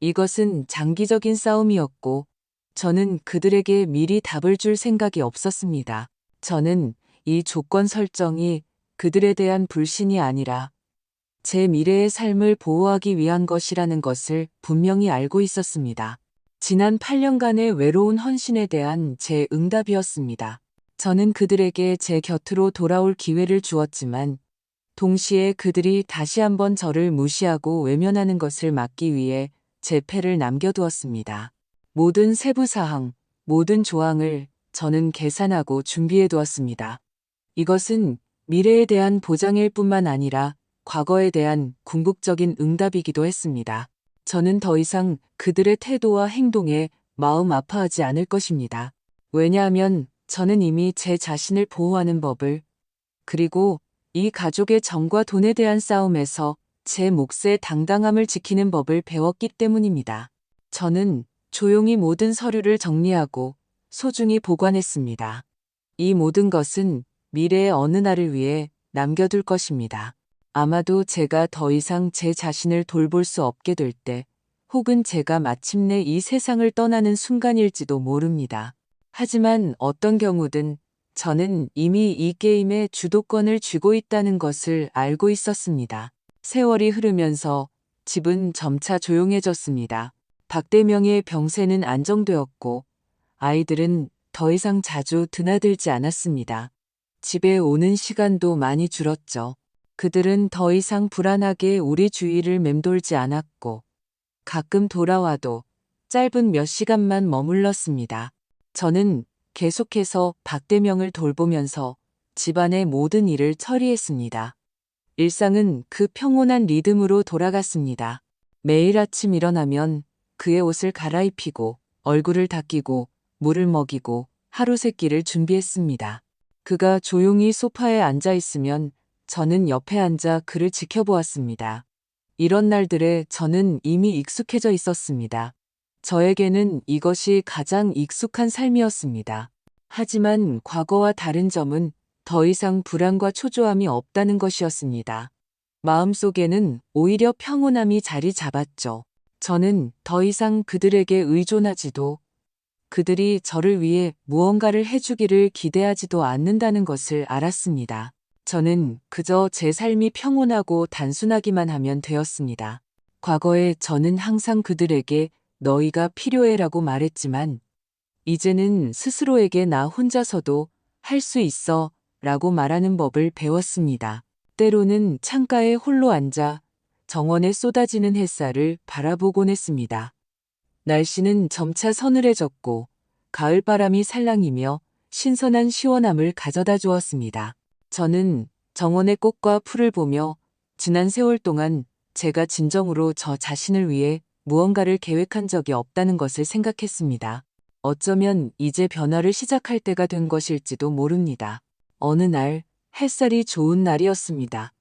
이것은 장기적인 싸움이었고 저는 그들에게 미리 답을 줄 생각이 없었습니다. 저는 이 조건 설정이 그들에 대한 불신이 아니라 제 미래의 삶을 보호하기 위한 것이라는 것을 분명히 알고 있었습니다. 지난 8년간의 외로운 헌신에 대한 제 응답이었습니다. 저는 그들에게 제 곁으로 돌아올 기회를 주었지만 동시에 그들이 다시 한번 저를 무시하고 외면하는 것을 막기 위해 제 패를 남겨두었습니다. 모든 세부사항, 모든 조항을 저는 계산하고 준비해 두었습니다. 이것은 미래에 대한 보장일 뿐만 아니라 과거에 대한 궁극적인 응답이기도 했습니다. 저는 더 이상 그들의 태도와 행동에 마음 아파하지 않을 것입니다. 왜냐하면 저는 이미 제 자신을 보호하는 법을, 그리고 이 가족의 정과 돈에 대한 싸움에서 제 몫의 당당함을 지키는 법을 배웠기 때문입니다. 저는 조용히 모든 서류를 정리하고 소중히 보관했습니다. 이 모든 것은 미래의 어느 날을 위해 남겨둘 것입니다. 아마도 제가 더 이상 제 자신을 돌볼 수 없게 될 때, 혹은 제가 마침내 이 세상을 떠나는 순간일지도 모릅니다. 하지만 어떤 경우든 저는 이미 이 게임의 주도권을 쥐고 있다는 것을 알고 있었습니다. 세월이 흐르면서 집은 점차 조용해졌습니다. 박대명의 병세는 안정되었고 아이들은 더 이상 자주 드나들지 않았습니다. 집에 오는 시간도 많이 줄었죠. 그들은 더 이상 불안하게 우리 주위를 맴돌지 않았고 가끔 돌아와도 짧은 몇 시간만 머물렀습니다. 저는 계속해서 박대명을 돌보면서 집안의 모든 일을 처리했습니다. 일상은 그 평온한 리듬으로 돌아갔습니다. 매일 아침 일어나면 그의 옷을 갈아입히고 얼굴을 닦이고 물을 먹이고 하루 세끼를 준비했습니다. 그가 조용히 소파에 앉아 있으면 저는 옆에 앉아 그를 지켜보았습니다. 이런 날들에 저는 이미 익숙해져 있었습니다. 저에게는 이것이 가장 익숙한 삶이었습니다. 하지만 과거와 다른 점은 더 이상 불안과 초조함이 없다는 것이었습니다. 마음속에는 오히려 평온함이 자리 잡았죠. 저는 더 이상 그들에게 의존하지도 그들이 저를 위해 무언가를 해주기를 기대하지도 않는다는 것을 알았습니다. 저는 그저 제 삶이 평온하고 단순하기만 하면 되었습니다. 과거에 저는 항상 그들에게 너희가 필요해라고 말했지만 이제는 스스로에게 나 혼자서도 할 수 있어 라고 말하는 법을 배웠습니다. 때로는 창가에 홀로 앉아 정원에 쏟아지는 햇살을 바라보곤 했습니다. 날씨는 점차 서늘해졌고 가을바람이 살랑이며 신선한 시원함을 가져다 주었습니다. 저는 정원의 꽃과 풀을 보며 지난 세월 동안 제가 진정으로 저 자신을 위해 무언가를 계획한 적이 없다는 것을 생각했습니다. 어쩌면 이제 변화를 시작할 때가 된 것일지도 모릅니다. 어느 날 햇살이 좋은 날이었습니다.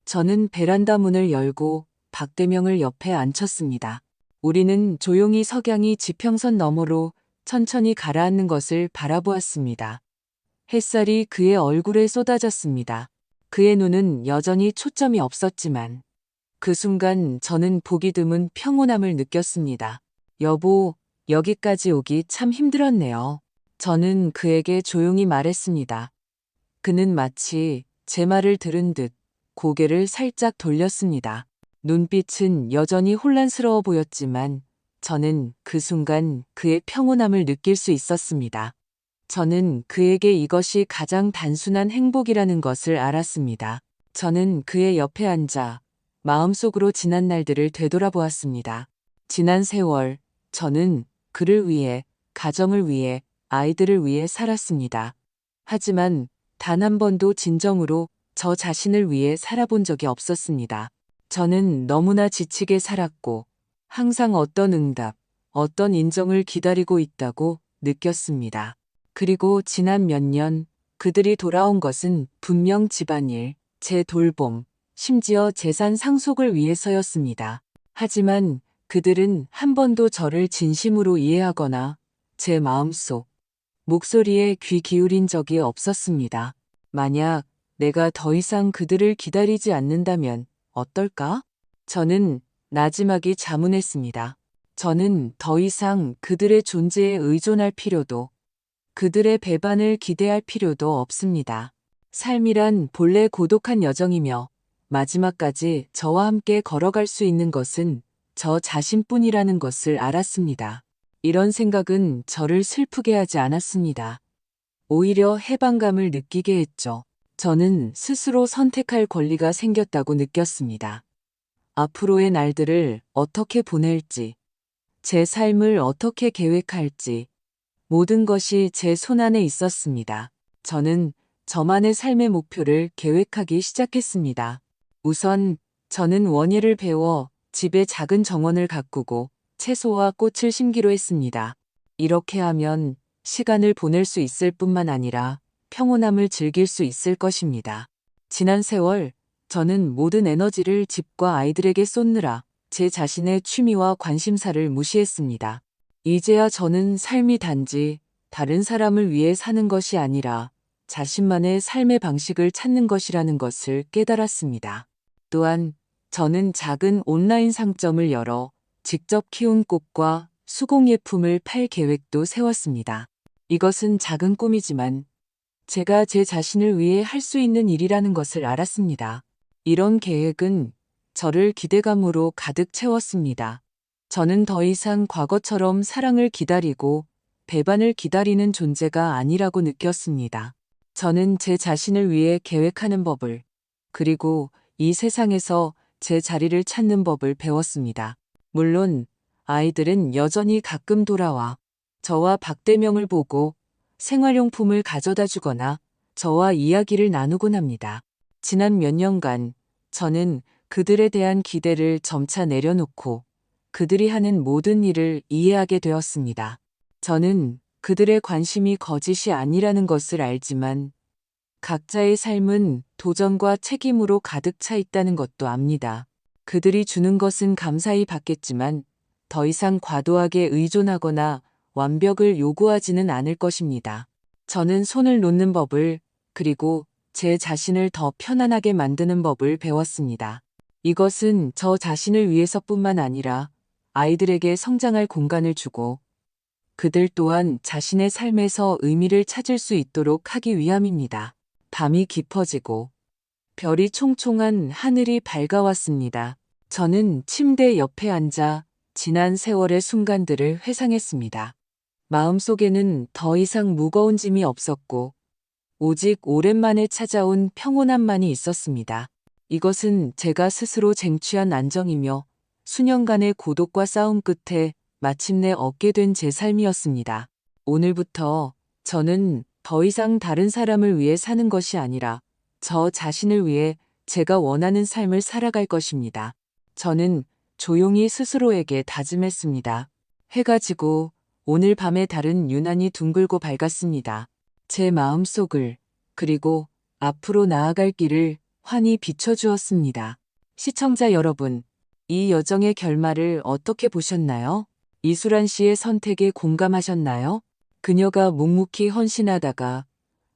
저는 베란다 문을 열고 박대명을 옆에 앉혔습니다. 우리는 조용히 석양이 지평선 너머로 천천히 가라앉는 것을 바라보았습니다. 햇살이 그의 얼굴에 쏟아졌습니다. 그의 눈은 여전히 초점이 없었지만 그 순간 저는 보기 드문 평온함을 느꼈습니다. 여보, 여기까지 오기 참 힘들었네요. 저는 그에게 조용히 말했습니다. 그는 마치 제 말을 들은 듯 고개를 살짝 돌렸습니다. 눈빛은 여전히 혼란스러워 보였지만 저는 그 순간 그의 평온함을 느낄 수 있었습니다. 저는 그에게 이것이 가장 단순한 행복이라는 것을 알았습니다. 저는 그의 옆에 앉아 마음속으로 지난 날들을 되돌아보았습니다. 지난 세월, 저는 그를 위해, 가정을 위해, 아이들을 위해 살았습니다. 하지만 단 한 번도 진정으로 저 자신을 위해 살아본 적이 없었습니다. 저는 너무나 지치게 살았고 항상 어떤 응답, 어떤 인정을 기다리고 있다고 느꼈습니다. 그리고 지난 몇 년 그들이 돌아온 것은 분명 집안일, 제 돌봄, 심지어 재산 상속을 위해서였습니다. 하지만 그들은 한 번도 저를 진심으로 이해하거나 제 마음속, 목소리에 귀 기울인 적이 없었습니다. 만약 내가 더 이상 그들을 기다리지 않는다면 어떨까? 저는 나지막이 자문했습니다. 저는 더 이상 그들의 존재에 의존할 필요도, 그들의 배반을 기대할 필요도 없습니다. 삶이란 본래 고독한 여정이며 마지막까지 저와 함께 걸어갈 수 있는 것은 저 자신뿐이라는 것을 알았습니다. 이런 생각은 저를 슬프게 하지 않았습니다. 오히려 해방감을 느끼게 했죠. 저는 스스로 선택할 권리가 생겼다고 느꼈습니다. 앞으로의 날들을 어떻게 보낼지, 제 삶을 어떻게 계획할지, 모든 것이 제 손안에 있었습니다. 저는 저만의 삶의 목표를 계획하기 시작했습니다. 우선 저는 원예를 배워 집에 작은 정원을 가꾸고 채소와 꽃을 심기로 했습니다. 이렇게 하면 시간을 보낼 수 있을 뿐만 아니라 평온함을 즐길 수 있을 것입니다. 지난 세월 저는 모든 에너지를 집과 아이들에게 쏟느라 제 자신의 취미와 관심사를 무시했습니다. 이제야 저는 삶이 단지 다른 사람을 위해 사는 것이 아니라 자신만의 삶의 방식을 찾는 것이라는 것을 깨달았습니다. 또한 저는 작은 온라인 상점을 열어 직접 키운 꽃과 수공예품을 팔 계획도 세웠습니다. 이것은 작은 꿈이지만 제가 제 자신을 위해 할 수 있는 일이라는 것을 알았습니다. 이런 계획은 저를 기대감으로 가득 채웠습니다. 저는 더 이상 과거처럼 사랑을 기다리고 배반을 기다리는 존재가 아니라고 느꼈습니다. 저는 제 자신을 위해 계획하는 법을, 그리고 이 세상에서 제 자리를 찾는 법을 배웠습니다. 물론 아이들은 여전히 가끔 돌아와 저와 박대명을 보고 생활용품을 가져다 주거나 저와 이야기를 나누곤 합니다. 지난 몇 년간 저는 그들에 대한 기대를 점차 내려놓고 그들이 하는 모든 일을 이해하게 되었습니다. 저는 그들의 관심이 거짓이 아니라는 것을 알지만 각자의 삶은 도전과 책임으로 가득 차 있다는 것도 압니다. 그들이 주는 것은 감사히 받겠지만 더 이상 과도하게 의존하거나 완벽을 요구하지는 않을 것입니다. 저는 손을 놓는 법을, 그리고 제 자신을 더 편안하게 만드는 법을 배웠습니다. 이것은 저 자신을 위해서뿐만 아니라 아이들에게 성장할 공간을 주고 그들 또한 자신의 삶에서 의미를 찾을 수 있도록 하기 위함입니다. 밤이 깊어지고 별이 총총한 하늘이 밝아왔습니다. 저는 침대 옆에 앉아 지난 세월의 순간들을 회상했습니다. 마음속에는 더 이상 무거운 짐이 없었고 오직 오랜만에 찾아온 평온함만이 있었습니다. 이것은 제가 스스로 쟁취한 안정이며 수년간의 고독과 싸움 끝에 마침내 얻게 된 제 삶이었습니다. 오늘부터 저는 더 이상 다른 사람을 위해 사는 것이 아니라 저 자신을 위해 제가 원하는 삶을 살아갈 것입니다. 저는 조용히 스스로에게 다짐했습니다. 해가 지고 오늘 밤의 달은 유난히 둥글고 밝았습니다. 제 마음속을 그리고 앞으로 나아갈 길을 환히 비춰주었습니다. 시청자 여러분, 이 여정의 결말을 어떻게 보셨나요? 이수란 씨의 선택에 공감하셨나요? 그녀가 묵묵히 헌신하다가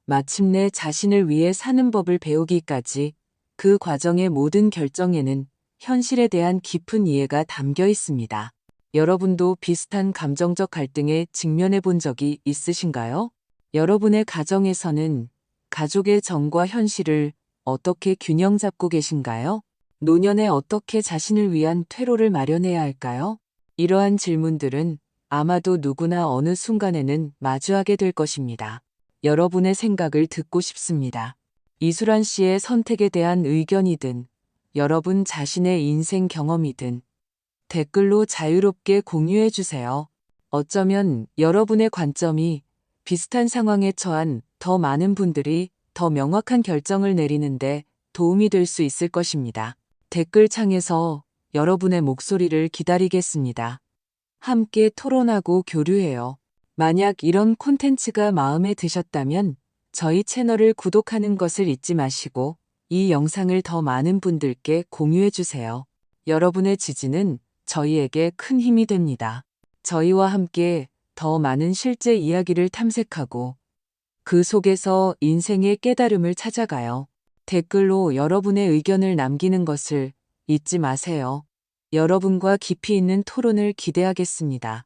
마침내 자신을 위해 사는 법을 배우기까지 그 과정의 모든 결정에는 현실에 대한 깊은 이해가 담겨 있습니다. 여러분도 비슷한 감정적 갈등에 직면해 본 적이 있으신가요? 여러분의 가정에서는 가족의 정과 현실을 어떻게 균형 잡고 계신가요? 노년에 어떻게 자신을 위한 퇴로를 마련해야 할까요? 이러한 질문들은 아마도 누구나 어느 순간에는 마주하게 될 것입니다. 여러분의 생각을 듣고 싶습니다. 이수란 씨의 선택에 대한 의견이든 여러분 자신의 인생 경험이든 댓글로 자유롭게 공유해 주세요. 어쩌면 여러분의 관점이 비슷한 상황에 처한 더 많은 분들이 더 명확한 결정을 내리는데 도움이 될 수 있을 것입니다. 댓글창에서 여러분의 목소리를 기다리겠습니다. 함께 토론하고 교류해요. 만약 이런 콘텐츠가 마음에 드셨다면 저희 채널을 구독하는 것을 잊지 마시고 이 영상을 더 많은 분들께 공유해 주세요. 여러분의 지지는 저희에게 큰 힘이 됩니다. 저희와 함께 더 많은 실제 이야기를 탐색하고 그 속에서 인생의 깨달음을 찾아가요. 댓글로 여러분의 의견을 남기는 것을 잊지 마세요. 여러분과 깊이 있는 토론을 기대하겠습니다.